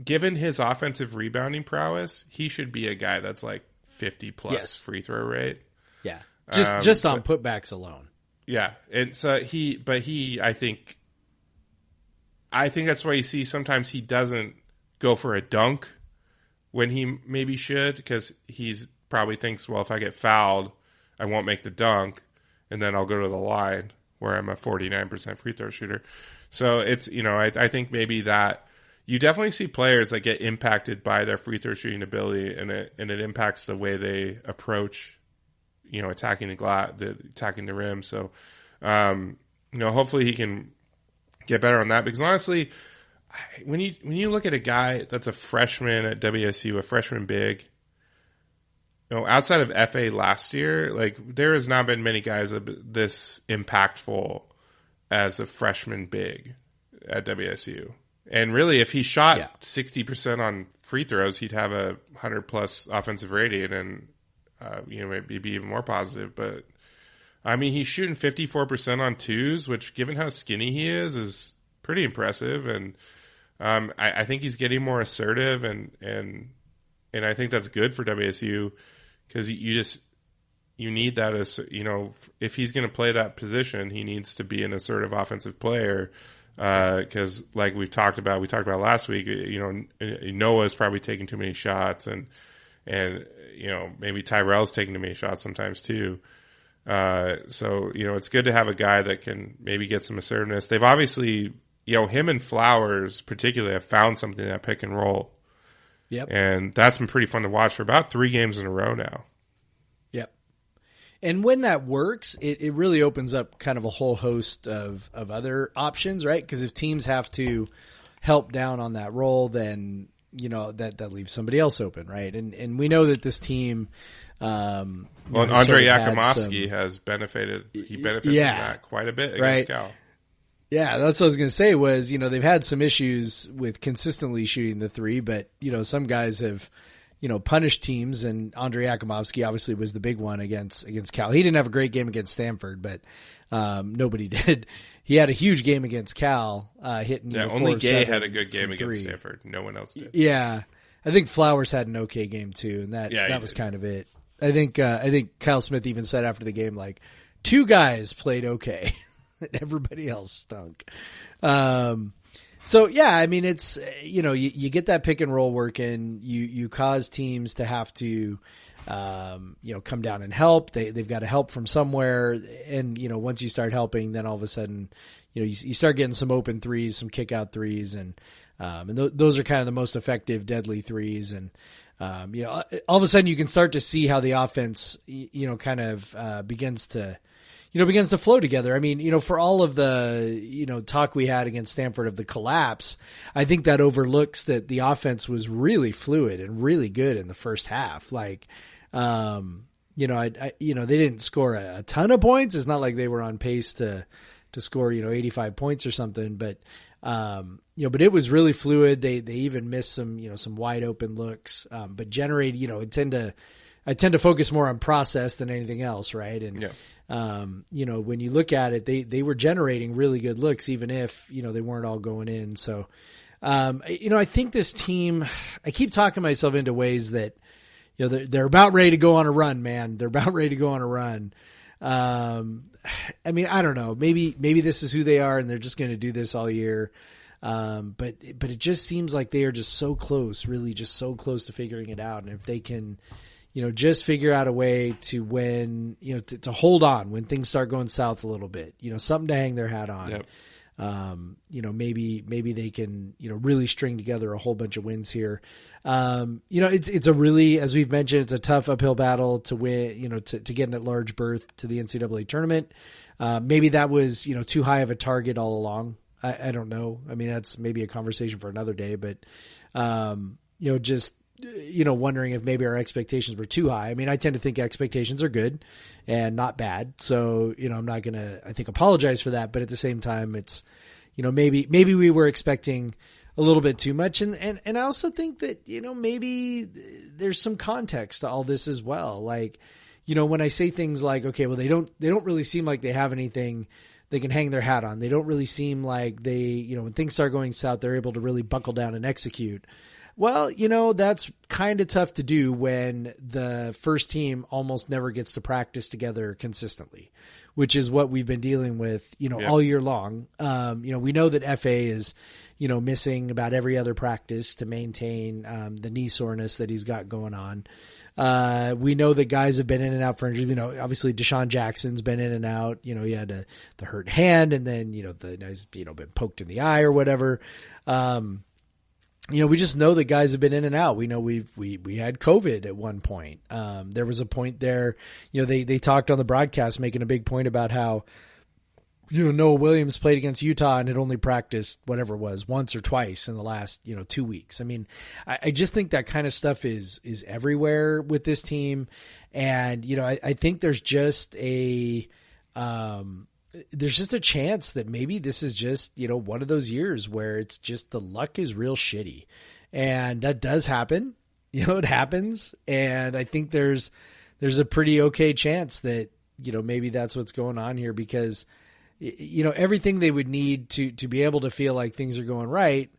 Given his offensive rebounding prowess, he should be a guy that's like 50 plus free throw rate. Yeah. Just on putbacks alone. Yeah. And so I think that's why you see sometimes he doesn't go for a dunk when he maybe should, because he's probably thinks, well, if I get fouled, I won't make the dunk, and then I'll go to the line where I'm a 49% free throw shooter. So it's, I think maybe that you definitely see players that get impacted by their free throw shooting ability, and it impacts the way they approach, attacking attacking the rim. So, hopefully he can get better on that, because honestly, when you look at a guy that's a freshman at WSU, a freshman big, outside of FA last year, like there has not been many guys this impactful as a freshman big at WSU. And really, if he shot 60% on free throws, he'd have a 100+ offensive rating, and maybe be even more positive. But I mean, he's shooting 54% on twos, which, given how skinny he is pretty impressive. And I think he's getting more assertive, and I think that's good for WSU, because you need that as if he's going to play that position, he needs to be an assertive offensive player. Because like we talked about last week, Noah's probably taking too many shots, and maybe Tyrell's taking too many shots sometimes too. So it's good to have a guy that can maybe get some assertiveness. They've obviously, him and Flowers particularly have found something in that pick and roll. Yep. And that's been pretty fun to watch for about 3 games in a row now. Yep. And when that works, it really opens up kind of a whole host of other options, right? Because if teams have to help down on that role, then, that leaves somebody else open, right? And we know that this team... Andre Yakimovsky has benefited. He benefited from that quite a bit against Cal. Yeah, that's what I was going to say was, they've had some issues with consistently shooting the three, but, some guys have, punished teams, and Andre Yakimovsky obviously was the big one against Cal. He didn't have a great game against Stanford, but nobody did. He had a huge game against Cal, hitting. Yeah, only Gay had a good game against Stanford. No one else did. Yeah, I think Flowers had an okay game too, and that was kind of it. I think Kyle Smith even said after the game, like, 2 guys played okay. Everybody else stunk. So yeah, I mean, it's, you get that pick and roll working, you cause teams to have to, come down and help. They've got to help from somewhere. And, once you start helping, then all of a sudden, you start getting some open threes, some kick out threes. And those are kind of the most effective, deadly threes. And, all of a sudden you can start to see how the offense, kind of, begins to flow together. I mean, for all of the, talk we had against Stanford of the collapse, I think that overlooks that the offense was really fluid and really good in the first half. Like, they didn't score a ton of points. It's not like they were on pace to score, 85 points or something, but but it was really fluid. They even missed some wide open looks, but generate, I tend to focus more on process than anything else. Right. And, when you look at it, they were generating really good looks, even if, they weren't all going in. So, I think this team, I keep talking myself into ways that, they're about ready to go on a run, man. They're about ready to go on a run. I mean, I don't know. Maybe this is who they are, and they're just going to do this all year. But it just seems like they are just so close, really, just so close to figuring it out. And if they can, just figure out a way to win, to hold on when things start going south a little bit, something to hang their hat on. Yep. Maybe they can, really string together a whole bunch of wins here. It's a really, as we've mentioned, it's a tough uphill battle to win, to get an at-large berth to the NCAA tournament. Maybe that was, too high of a target all along. I don't know. I mean, that's maybe a conversation for another day, but, just, wondering if maybe our expectations were too high. I mean, I tend to think expectations are good and not bad. So, I'm not going to, I think, apologize for that. But at the same time, it's, maybe we were expecting a little bit too much. And I also think that, maybe there's some context to all this as well. Like, when I say things like, okay, well, they don't really seem like they have anything they can hang their hat on. They don't really seem like they, when things start going south, they're able to really buckle down and execute. Well, that's kind of tough to do when the first team almost never gets to practice together consistently, which is what we've been dealing with, all year long. We know that FA is, missing about every other practice to maintain the knee soreness that he's got going on. We know that guys have been in and out for injuries. Obviously Deshaun Jackson's been in and out. He had the hurt hand, and then, he's been poked in the eye or whatever. We just know that guys have been in and out. We know we had COVID at one point. There was a point there, they talked on the broadcast making a big point about how, Noah Williams played against Utah and had only practiced whatever it was once or twice in the last, 2 weeks. I mean, I just think that kind of stuff is everywhere with this team. And, I think there's just a chance that maybe this is just, one of those years where it's just the luck is real shitty. And that does happen. It happens. And I think there's a pretty okay chance that, maybe that's what's going on here, because, everything they would need to be able to feel like things are going right,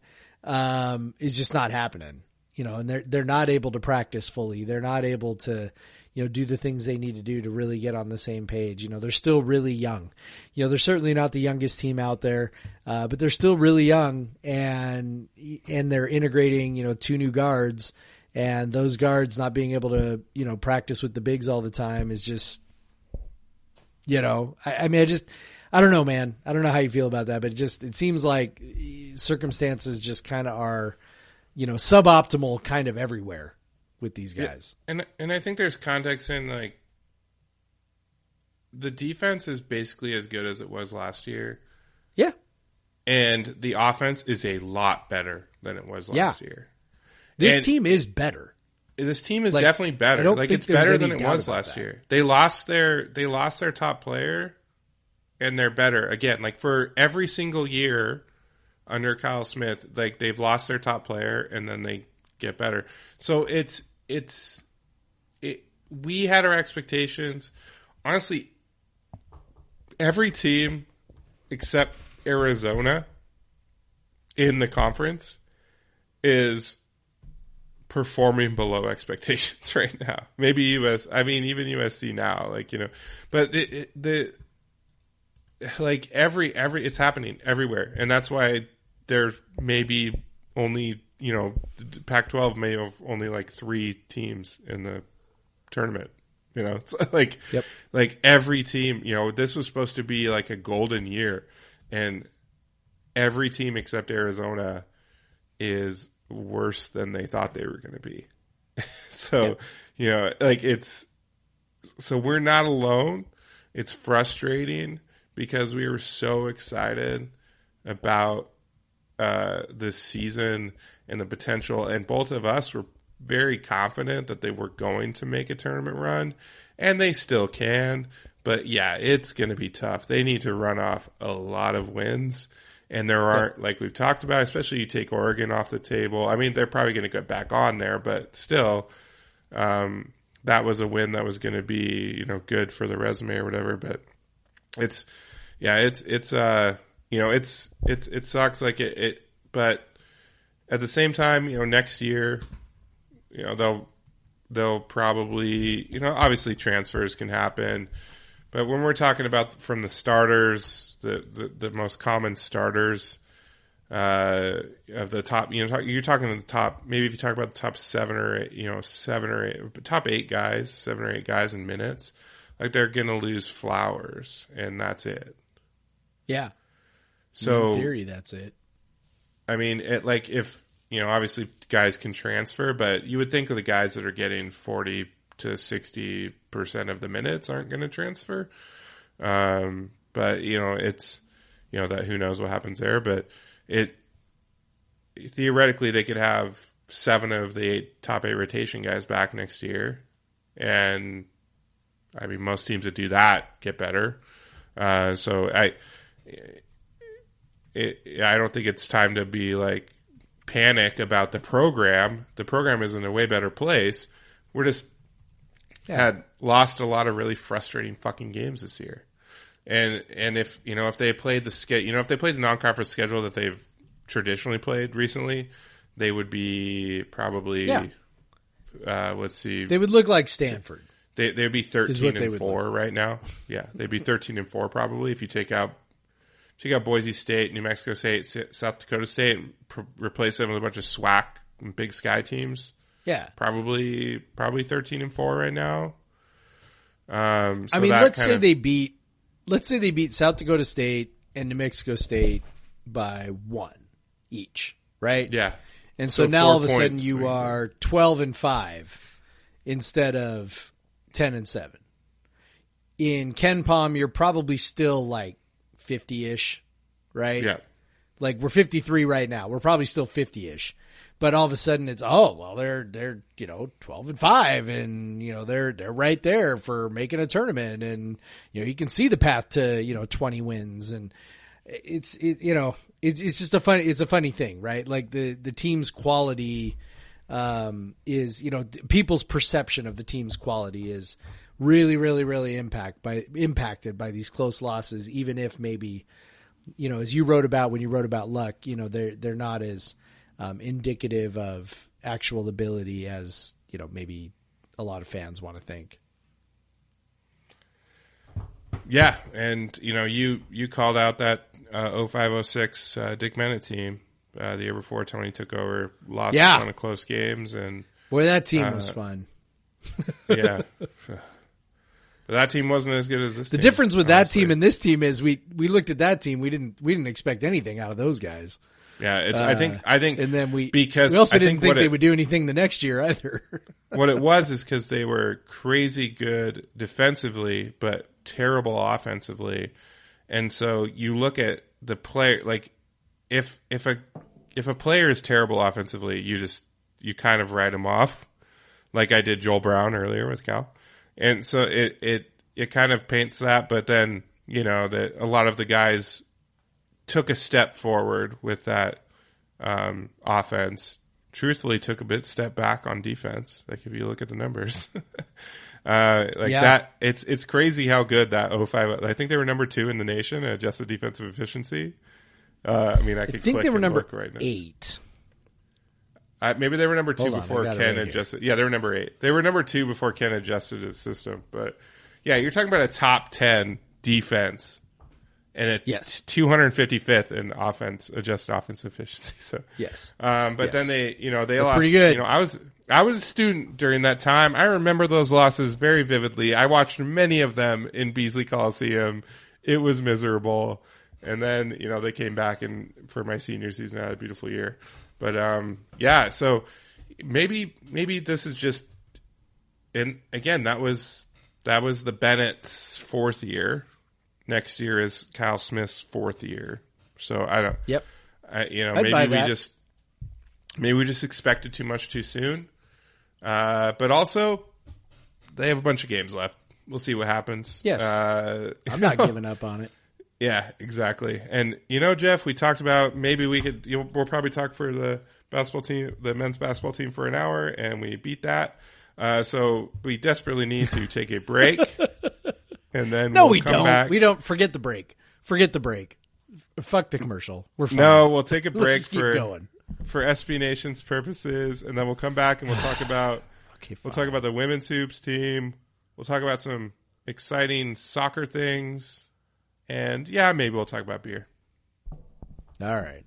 is just not happening, and they're not able to practice fully. They're not able to, do the things they need to do to really get on the same page. They're still really young. They're certainly not the youngest team out there, but they're still really young, and they're integrating, 2 new guards, and those guards not being able to, practice with the bigs all the time is just, I don't know, man. I don't know how you feel about that, but it seems like circumstances just kind of are, suboptimal kind of everywhere with these guys. Yeah. And I think there's context in, like, the defense is basically as good as it was last year. Yeah. And the offense is a lot better than it was last year. This team is better. This team is definitely better. Like, it's better than it was last year. They lost their top player, and they're better again. Like, for every single year under Kyle Smith, like, they've lost their top player and then they get better. So we had our expectations. Honestly, every team except Arizona in the conference is performing below expectations right now. Maybe even USC now, but it's happening everywhere. And that's why there's maybe only, Pac-12 may have only like 3 teams in the tournament. It's like every team, this was supposed to be like a golden year, and every team except Arizona is worse than they thought they were going to be. So, so we're not alone. It's frustrating because we were so excited about this season and the potential, and both of us were very confident that they were going to make a tournament run, and they still can. But yeah, it's going to be tough. They need to run off a lot of wins, and there aren't, like we've talked about, especially you take Oregon off the table. I mean, they're probably going to get back on there, but still, that was a win that was going to be, good for the resume or whatever. But it sucks. But at the same time, next year, they'll probably, obviously transfers can happen, but when we're talking about from the starters, the most common starters of the top, you're talking the top. Maybe if you talk about the top top 8 guys, 7 or 8 guys in minutes, like they're gonna lose Flowers, and that's it. Yeah. So in theory, that's it. I mean, if obviously guys can transfer, but you would think of the guys that are getting 40 to 60% of the minutes aren't going to transfer. But it's that who knows what happens there. But theoretically they could have 7 of the top 8 rotation guys back next year, and I mean most teams that do that get better. So I don't think it's time to be like panic about the program. The program is in a way better place. We're just had lost a lot of really frustrating fucking games this year. And if they played if they played the non-conference schedule that they've traditionally played recently, they would be probably let's see. They would look like Stanford. They'd be 13-4 right now. Yeah, they'd be 13-4 probably if you take out Boise State, New Mexico State, South Dakota State, and replace them with a bunch of SWAC and Big Sky teams. Yeah, probably 13-4 right now. I mean, let's say they beat South Dakota State and New Mexico State by 1 each, right? Yeah. And so now all of a sudden you are 12-5 instead of 10-7. In Ken Palm, you're probably still like 50-ish, right? Yeah. Like we're 53 right now. We're probably still 50-ish. But all of a sudden it's, they're 12-5 and they're right there for making a tournament, and you can see the path to 20 wins, and it's just a funny thing, right? Like the team's quality is people's perception of the team's quality is really, really, really impacted by these close losses, even if maybe, as you wrote about when you wrote about luck, they're not as indicative of actual ability as, maybe a lot of fans want to think. Yeah. And, you called out that 05-06 Dick Bennett team the year before Tony took over, lost a ton of close games. And boy, that team was fun. Yeah. But that team wasn't as good as this team. The difference with that team and this team is we looked at that team, we didn't expect anything out of those guys. Yeah, it's I think and then we I also didn't think they would do anything the next year either. What it was is because they were crazy good defensively but terrible offensively. And so you look at the player, like if a player is terrible offensively, you kind of write him off, like I did Joel Brown earlier with Cal. And so it kind of paints that, but then, that a lot of the guys took a step forward with that offense. Truthfully, took a step back on defense. Like if you look at the numbers, that, it's crazy how good that 05. I think they were number 2 in the nation in adjusted defensive efficiency. I think they were number right now. 8. Maybe they were number 2 before Ken adjusted. Yeah, they were number 8. They were number 2 before Ken adjusted his system. But yeah, you're talking about a top 10 defense and 255th in adjusted offensive efficiency. So yes, but then they lost. Pretty good. I was a student during that time. I remember those losses very vividly. I watched many of them in Beasley Coliseum. It was miserable. And then they came back, and for my senior season, I had a beautiful year. But so maybe this is just, and again, that was the Bennett's 4th year. Next year is Kyle Smith's 4th year. So I don't. Yep. Maybe we just expected too much too soon. But also, they have a bunch of games left. We'll see what happens. Yes. I'm not giving up on it. Yeah, exactly. And Jeff, we talked about maybe we could. We'll probably talk for the basketball team, the men's basketball team, for an hour, and we beat that. So we desperately need to take a break, and then we come back. We don't. Forget the break. Fuck the commercial. We're fine. No, we'll take a break for SB Nation's purposes, and then we'll come back and we'll talk about Okay, We'll fine. talk about the women's hoops team. We'll talk about some exciting soccer things. And, yeah, maybe we'll talk about beer. All right.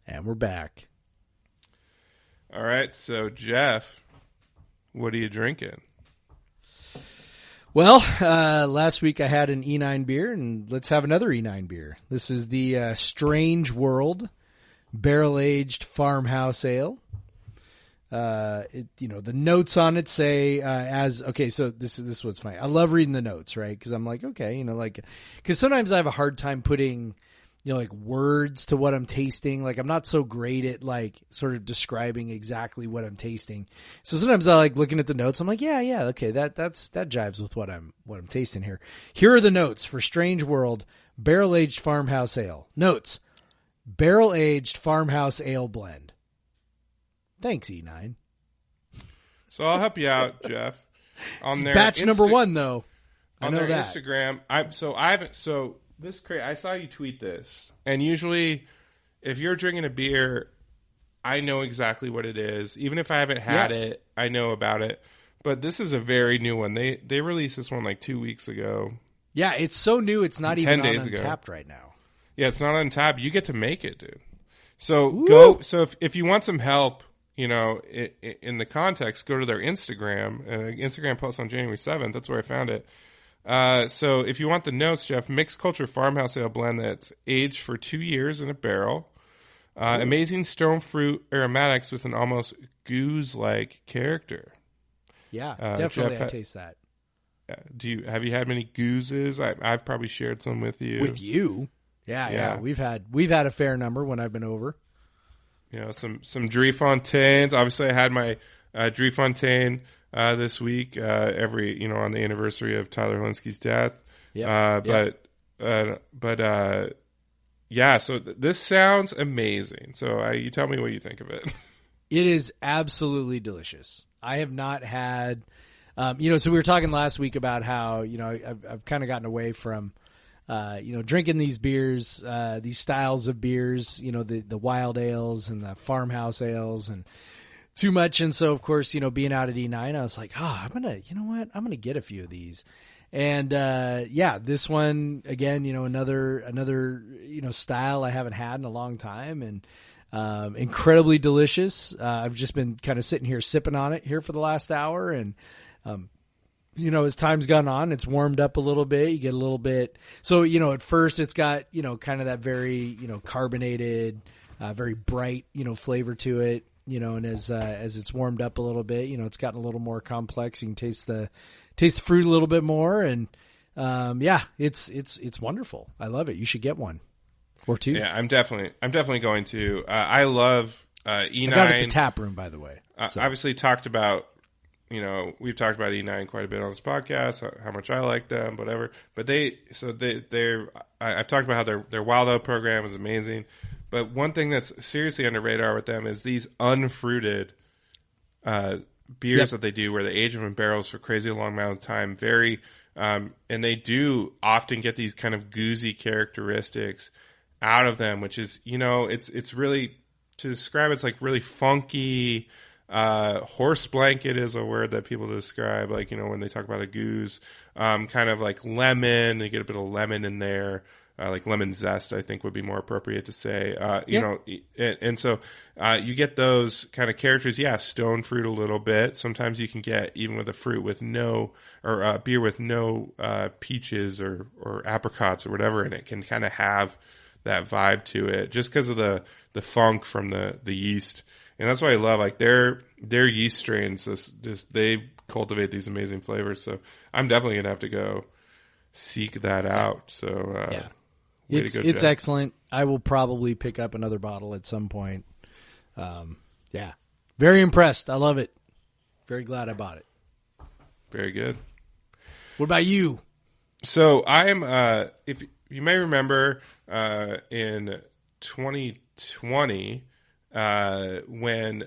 And we're back. All right, so, Jeff, what are you drinking? Well, last week I had an E9 beer, and let's have another E9 beer. This is the Strange World barrel-aged farmhouse ale. The notes on it say so this is what's funny. I love reading the notes, right? Because I'm like, okay, because sometimes I have a hard time putting words to what I'm tasting. Like, I'm not so great at sort of describing exactly what I'm tasting. So sometimes I like looking at the notes. I'm like, yeah, okay, that jives with what I'm tasting here. Here are the notes for Strange World Barrel Aged Farmhouse Ale. Notes: Barrel Aged Farmhouse Ale Blend. Thanks, E9. So I'll help you out, Jeff. On their batch number 1, though. I know their that. Instagram, I saw you tweet this, and usually, if you're drinking a beer, I know exactly what it is. Even if I haven't had it, I know about it. But this is a very new one. They released this one 2 weeks ago. Yeah, it's so new. It's not even 10 days on ago. Untappd right now. Yeah, it's not on tap. You get to make it, dude. So if you want some help, in the context, go to their Instagram. Instagram post on January 7th. That's where I found it. So if you want the notes, Jeff, mixed culture farmhouse ale blend that's aged for 2 years in a barrel. Amazing stone fruit aromatics with an almost goose-like character. Yeah, definitely. Jeff, I taste that. Have you had many gooses? I've probably shared some with you. With you? Yeah. We've had a fair number when I've been over. Some Driefontaines. Obviously, I had my Driefontaine this week. On the anniversary of Tyler Linsky's death. So this sounds amazing. So you tell me what you think of it. It is absolutely delicious. I have not had, so we were talking last week about how, I've kind of gotten away from, drinking these beers, these styles of beers, the wild ales and the farmhouse ales and too much. And so, of course, being out at E9, I was like, I'm going to get a few of these. And, this one, again, another style I haven't had in a long time, and, incredibly delicious. I've just been kind of sitting here sipping on it here for the last hour. And, as time's gone on, it's warmed up a little bit. You get a little bit. So, at first it's got, kind of that very, carbonated, very bright, flavor to it, and as it's warmed up a little bit, it's gotten a little more complex. You can taste the fruit a little bit more. And, it's wonderful. I love it. You should get one or two. Yeah, I'm definitely going to. I love E9. I got it at the tap room, by the way. Obviously talked about, we've talked about E9 quite a bit on this podcast, how much I like them, whatever. But I've talked about how their Wild Ale program is amazing. But one thing that's seriously under radar with them is these unfruited beers that they do, where they age them in barrels for crazy long amount of time. And they do often get these kind of goozy characteristics out of them, which is, it's really, to describe, it's like really funky. Horse blanket is a word that people describe, when they talk about a goose, kind of like lemon. They get a bit of lemon in there, like lemon zest, I think would be more appropriate to say. So you get those kind of characters. Yeah, stone fruit a little bit. Sometimes you can get, even with a fruit with no, or beer with no peaches or apricots or whatever in it, can kind of have that vibe to it, just because of the funk from the yeast. And that's why I love, their yeast strains. They cultivate these amazing flavors. So I'm definitely gonna have to go seek that out. So it's excellent. I will probably pick up another bottle at some point. Very impressed. I love it. Very glad I bought it. Very good. What about you? So I'm, if you may remember, in 2020, when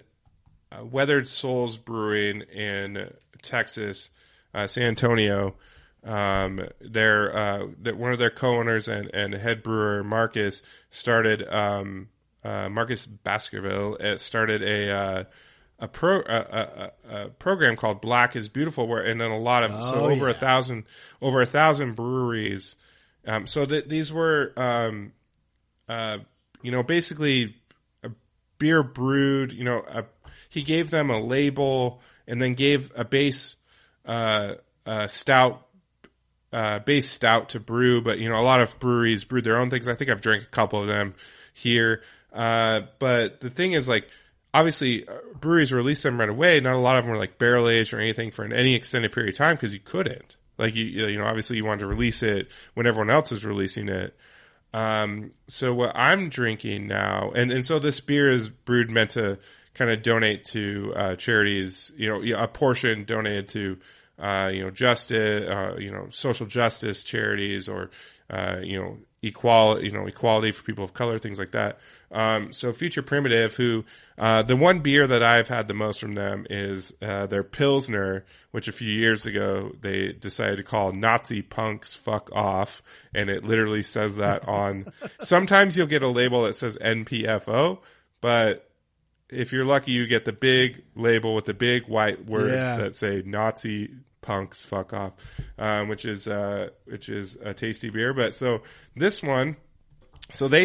Weathered Souls Brewing in Texas, San Antonio, one of their co-owners and head brewer Marcus started Marcus Baskerville started a program called Black is Beautiful, and then a lot of over 1,000 breweries. So that these were basically a beer brewed. He gave them a label and then gave a base stout to brew. But a lot of breweries brewed their own things. I think I've drank a couple of them here. But the thing is, like, obviously breweries release them right away. Not a lot of them were like barrel aged or anything for any extended period of time because you couldn't. Like obviously you wanted to release it when everyone else is releasing it. So what I'm drinking now, and so this beer is brewed meant to kind of donate to charities. A portion donated to justice, social justice charities, or equality for people of color, things like that. So Future Primitive, who the one beer that I've had the most from them is their Pilsner, which a few years ago they decided to call Nazi punks fuck off, and it literally says that on. Sometimes you'll get a label that says NPFO, but if you're lucky, you get the big label with the big white words that say Nazi punks fuck off, which is a tasty beer. But so this one. So they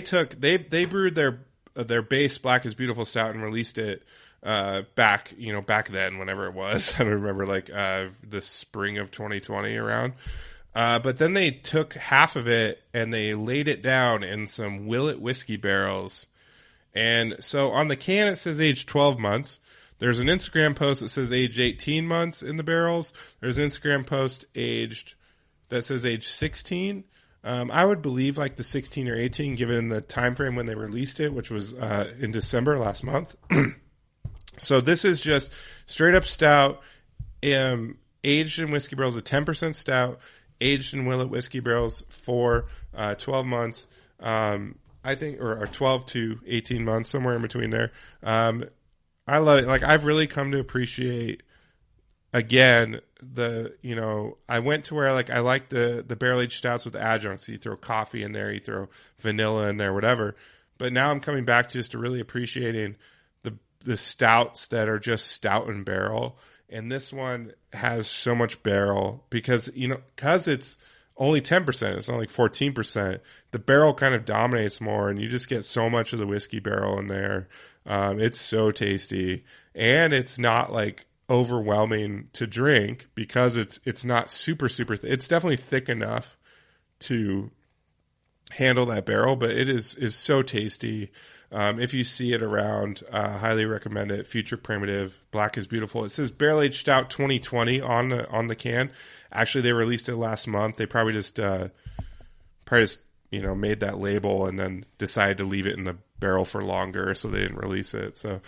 brewed their base Black is Beautiful stout and released it back then, whenever it was. I don't remember, like the spring of 2020 around. But then they took half of it and they laid it down in some Willet whiskey barrels. And so on the can it says age 12 months. There's an Instagram post that says age 18 months in the barrels. There's an Instagram post that says age 16. I would believe like the 16 or 18, given the time frame when they released it, which was in December last month. So this is just straight up stout, aged in whiskey barrels, a 10% stout, aged in Willet whiskey barrels for 12 months. I think, or 12 to 18 months, somewhere in between there. I love it. Like, I've really come to appreciate, again, I went to where, like, I like the barrel-aged stouts with adjuncts. You throw coffee in there, you throw vanilla in there, whatever. But now I'm coming back just to really appreciating the stouts that are just stout and barrel. And this one has so much barrel because it's only 10%. It's only like 14%. The barrel kind of dominates more, and you just get so much of the whiskey barrel in there. It's so tasty, and it's not like overwhelming to drink because it's not super it's definitely thick enough to handle that barrel, but it is so tasty. If you see it around, highly recommend it. Future Primitive, Black is Beautiful. It says Barrel Aged Stout 2020 on the can. Actually, they released it last month. They probably just made that label and then decided to leave it in the barrel for longer, so they didn't release it. So,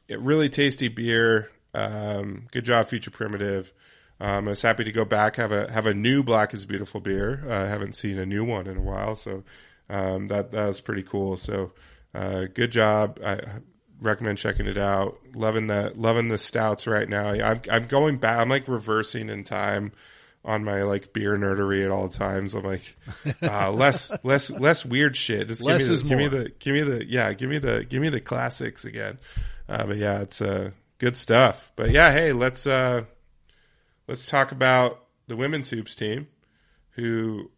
really tasty beer. Good job, Future Primitive. I was happy to go back, have a new Black is Beautiful beer. I haven't seen a new one in a while, so that was pretty cool. So good job. I recommend checking it out. Loving the stouts right now. I'm going back. I'm like reversing in time on my like beer nerdery at all times. I'm like less weird shit. Just give me the classics again. But yeah, it's good stuff. But yeah, hey, let's talk about the women's hoops team who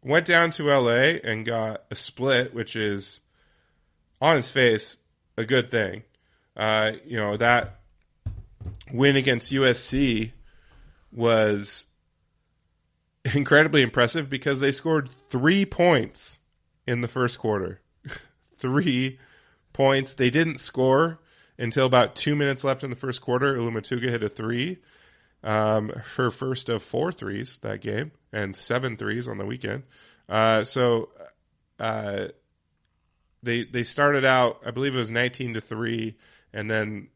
went down to LA and got a split, which is on its face a good thing. That win against USC was incredibly impressive because they scored 3 points in the first quarter. 3 points. They didn't score until about 2 minutes left in the first quarter. Ilumatuga hit a 3. Her first of 4 threes that game, and 7 threes on the weekend. They started out, I believe it was 19-3, and then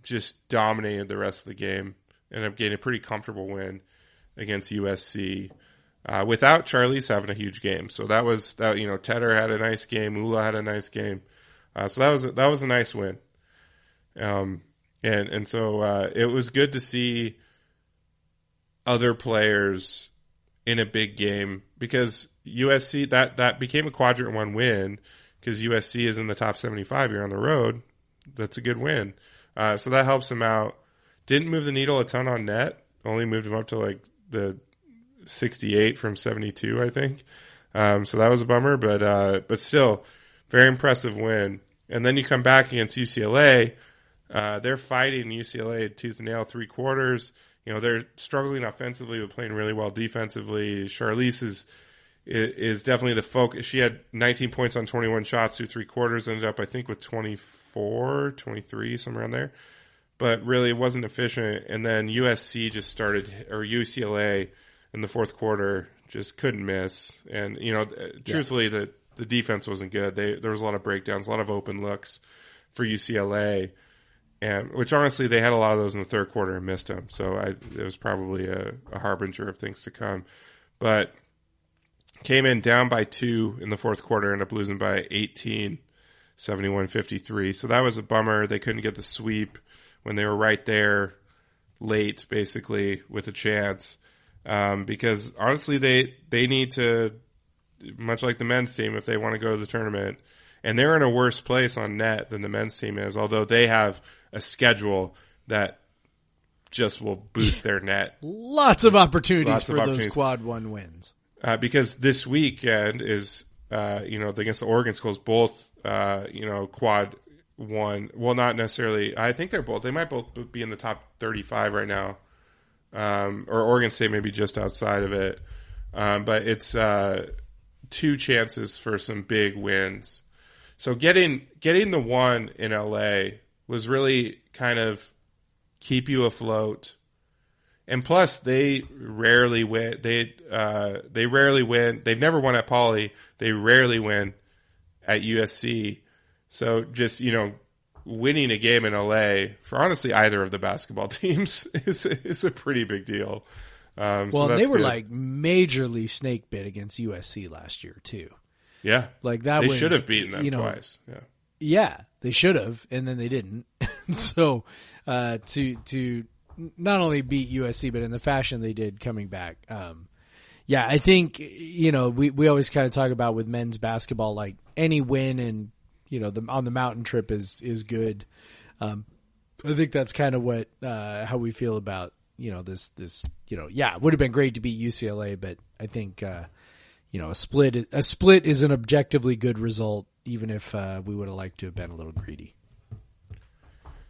just dominated the rest of the game ended up getting a pretty comfortable win against USC without Charlize having a huge game. So that was that. Tedder had a nice game. Ula had a nice game. So that was a nice win. And so it was good to see other players in a big game, because USC that became a quadrant 1 win because USC is in the top 75. You're on the road. That's a good win. So that helps them out. Didn't move the needle a ton on net. Only moved them up to like the 68 from 72, I think. So that was a bummer, but still very impressive win. And then you come back against UCLA. They're fighting UCLA tooth and nail 3 quarters. They're struggling offensively, but playing really well defensively. Charlize is definitely the focus. She had 19 points on 21 shots through 3 quarters, ended up, I think, with 24, 23, somewhere around there. But really, it wasn't efficient. And then USC just started, or UCLA in the fourth quarter just couldn't miss. And, truthfully, the defense wasn't good. There was a lot of breakdowns, a lot of open looks for UCLA. And which honestly, they had a lot of those in the third quarter and missed them. So it was probably a harbinger of things to come. But came in down by 2 in the fourth quarter, ended up losing by 18, 71-53. So that was a bummer. They couldn't get the sweep when they were right there late, basically, with a chance. Because honestly, they need to, much like the men's team, if they want to go to the tournament, and they're in a worse place on net than the men's team is, although they have a schedule that just will boost their net. Lots of opportunities for those quad 1 wins. Because this weekend is, against the Oregon schools, both, quad 1. Well, not necessarily. I think they might both be in the top 35 right now. Or Oregon State maybe just outside of it. But it's 2 chances for some big wins. So getting the 1 in LA was really kind of keep you afloat. And plus, they rarely win. They rarely win. They've never won at Poly. They rarely win at USC. So just, winning a game in LA for honestly either of the basketball teams is a pretty big deal. So they were good. Like majorly snake bit against USC last year too. Yeah, like that. They should have beaten them twice. Yeah, they should have, and then they didn't. So to not only beat USC, but in the fashion they did coming back. I think we always kind of talk about with men's basketball, like any win and on the mountain trip is good. I think that's kind of what how we feel about this it would have been great to beat UCLA, but I think a split is an objectively good result, even if we would have liked to have been a little greedy.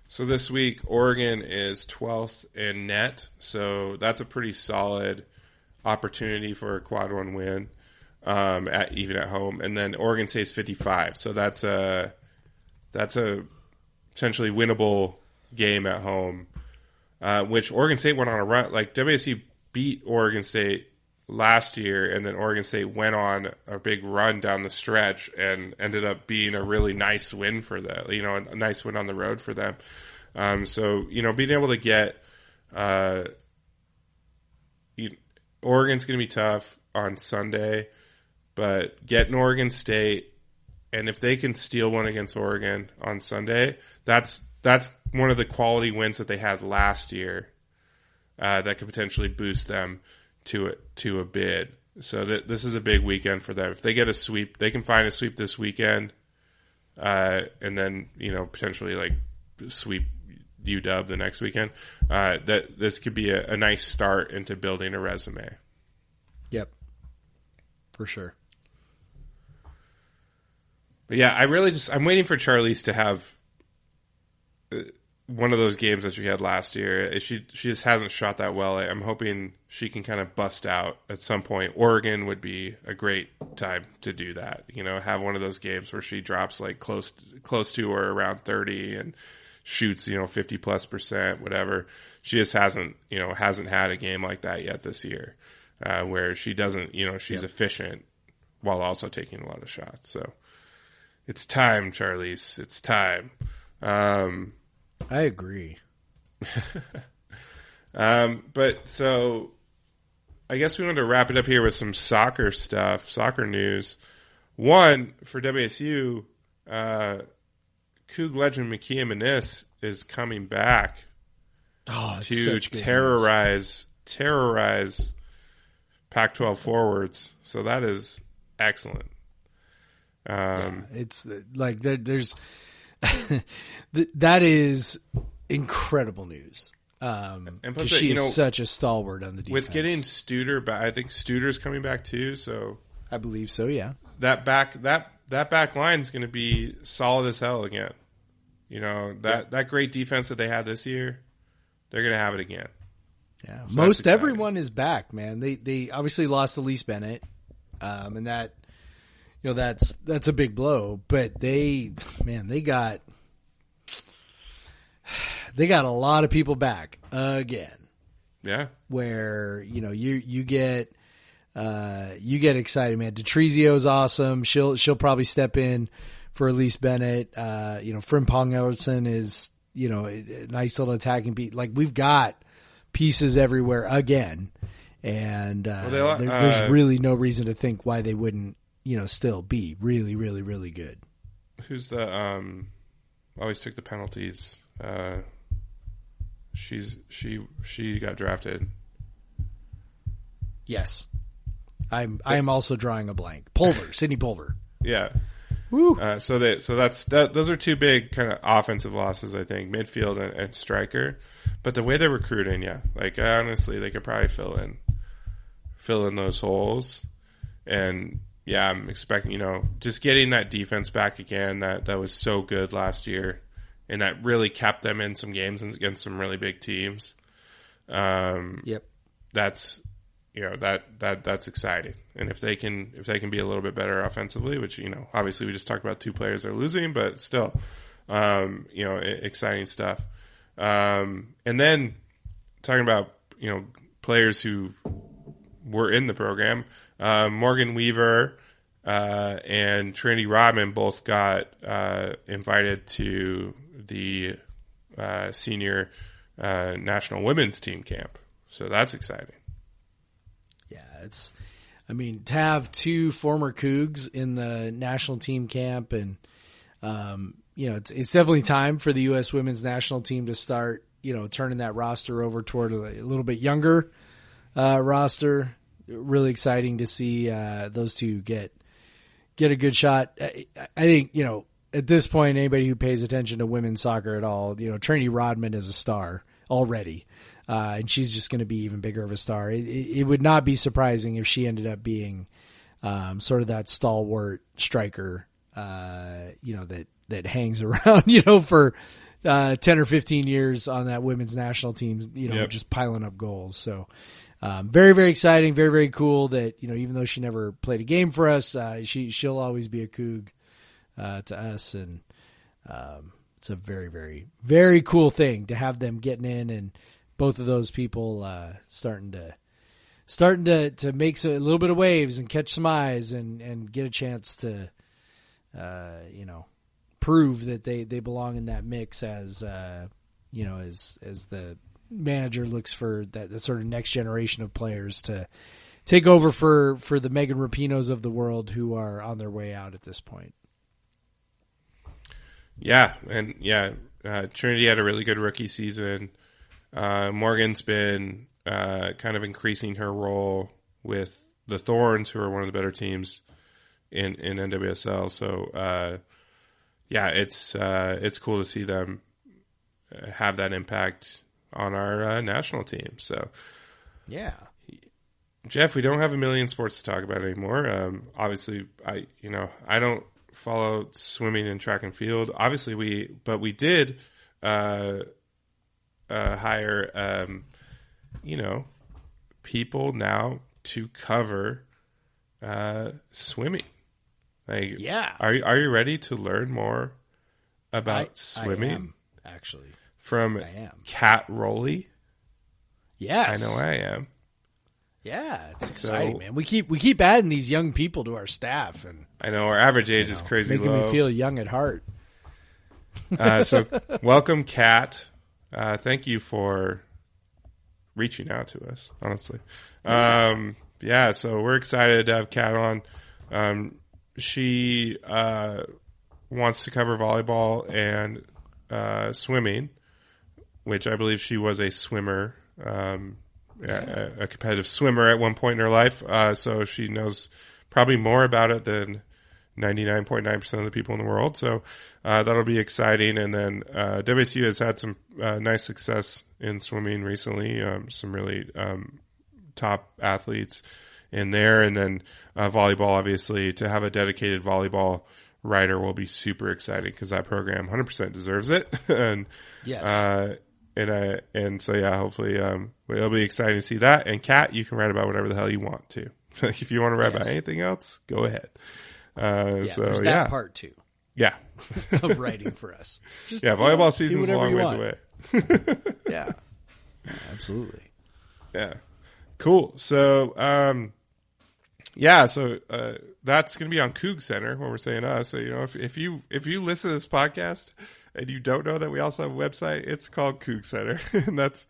So this week Oregon is 12th in net, so that's a pretty solid opportunity for a quad 1 win. Even at home, and then Oregon State's 55, so that's a potentially winnable game at home. Which Oregon State went on a run. Like WSU beat Oregon State last year, and then Oregon State went on a big run down the stretch and ended up being a really nice win for them. A nice win on the road for them. So being able to get Oregon's going to be tough on Sunday. But getting Oregon State, and if they can steal one against Oregon on Sunday, that's one of the quality wins that they had last year that could potentially boost them to a bid. So this is a big weekend for them. If they get a sweep, they can find a sweep this weekend, and then potentially like sweep UW the next weekend. That this could be a nice start into building a resume. Yep, for sure. But yeah, I'm waiting for Charlize to have one of those games that she had last year. She just hasn't shot that well. I'm hoping she can kind of bust out at some point. Oregon would be a great time to do that. Have one of those games where she drops like close to or around 30 and shoots 50+%, whatever. She just hasn't had a game like that yet this year, where she doesn't she's efficient while also taking a lot of shots. So. It's time, Charlize. It's time. I agree. But so I guess we want to wrap it up here with some soccer stuff, soccer news. One, for WSU, Coug legend Makia Manis is coming back to terrorize Pac-12 forwards. So that is excellent. It's like there's that is incredible news. And plus, Because she is such a stalwart on the defense. With getting Studer back, I think Studer's coming back too. So I believe so. Yeah. That back line is going to be solid as hell again. That great defense that they had this year, they're going to have it again. Yeah, so most everyone is back, man. They obviously lost Elise Bennett, and that that's a big blow. But they got a lot of people back again. Yeah, where you get excited, man. Detrezio's awesome. She'll probably step in for Elise Bennett. Frimpong Ellerson is a nice little attacking beat. Like, we've got pieces everywhere again, and there's really no reason to think why they wouldn't still be really, really, really good. Who's the always took the penalties? She got drafted. Yes, I am also drawing a blank. Sydney Pulver. Yeah. Woo. Those are two big kind of offensive losses, I think, midfield and striker. But the way they're recruiting, yeah, like honestly, they could probably fill in those holes. And yeah, I'm expecting, just getting that defense back again that was so good last year, and that really kept them in some games against some really big teams. Yep. That's that's exciting. And if they can be a little bit better offensively, which, obviously we just talked about two players they're losing, but still, exciting stuff. And then talking about, players who were in the program, Morgan Weaver, and Trinity Rodman both got, invited to the, senior, national women's team camp. So that's exciting. Yeah, to have two former Cougs in the national team camp, and it's definitely time for the U.S. women's national team to start, turning that roster over toward a little bit younger roster. Really exciting to see those two get a good shot. I think at this point, anybody who pays attention to women's soccer at all, Trinity Rodman is a star already. And she's just going to be even bigger of a star. It would not be surprising if she ended up being sort of that stalwart striker, that hangs around, for 10 or 15 years on that women's national team, Yep. just piling up goals. So very, very exciting, very, very cool that, even though she never played a game for us, she'll always be a Coug to us. And it's a very, very, very cool thing to have them getting in, and both of those people starting to make a little bit of waves and catch some eyes and get a chance to prove that they belong in that mix as the manager looks for that sort of next generation of players to take over for the Megan Rapinos of the world who are on their way out at this point. Yeah, and Trinity had a really good rookie season. Morgan's been kind of increasing her role with the Thorns, who are one of the better teams in NWSL. So, it's cool to see them have that impact on our national team. So, yeah, Jeff, we don't have a million sports to talk about anymore. Obviously, I don't follow swimming and track and field. Obviously, we did. Hire, people now to cover swimming. Like, yeah, are you ready to learn more about swimming? I am, actually, from Kat Rowley. Yes, I know I am. Yeah, it's exciting, man. We keep adding these young people to our staff, and I know our average age is crazy making low. me feel young at heart. So welcome, Kat. Thank you for reaching out to us, honestly. Yeah, so we're excited to have Kat on. She wants to cover volleyball and swimming, which I believe she was a swimmer, a competitive swimmer at one point in her life. So she knows probably more about it than 99.9% of the people in the world. So that'll be exciting. And then WSU has had some nice success in swimming recently, some really top athletes in there. And then volleyball, obviously, to have a dedicated volleyball writer will be super exciting because that program 100% deserves it. And Yes. And so yeah, hopefully it'll be exciting to see that. And Kat, you can write about whatever the hell you want to. If you want to write about anything else, go ahead. There's that part too. Yeah. Of writing for us. Just, volleyball season's a long ways away. Yeah, absolutely. Yeah. Cool. So, that's going to be on Coug Center when we're saying us. So, if you listen to this podcast and you don't know that we also have a website, it's called Coug Center. And but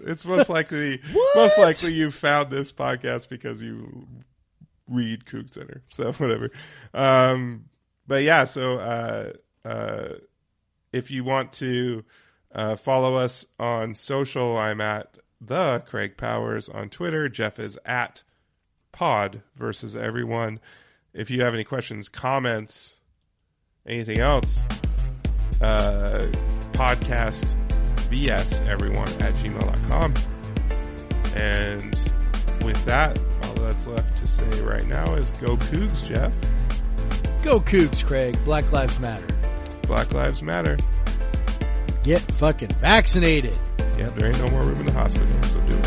it's most likely you found this podcast because you read Coug Center. So whatever. But yeah, so, if you want to, follow us on social, I'm at the Craig Powers on Twitter. Jeff is at Pod versus Everyone. If you have any questions, comments, anything else, podcast vseveryone@gmail.com. And with that, all that's left to say right now is go Cougs, Jeff. Go Cougs, Craig. Black Lives Matter. Black Lives Matter. Get fucking vaccinated. Yeah, there ain't no more room in the hospital, so do it.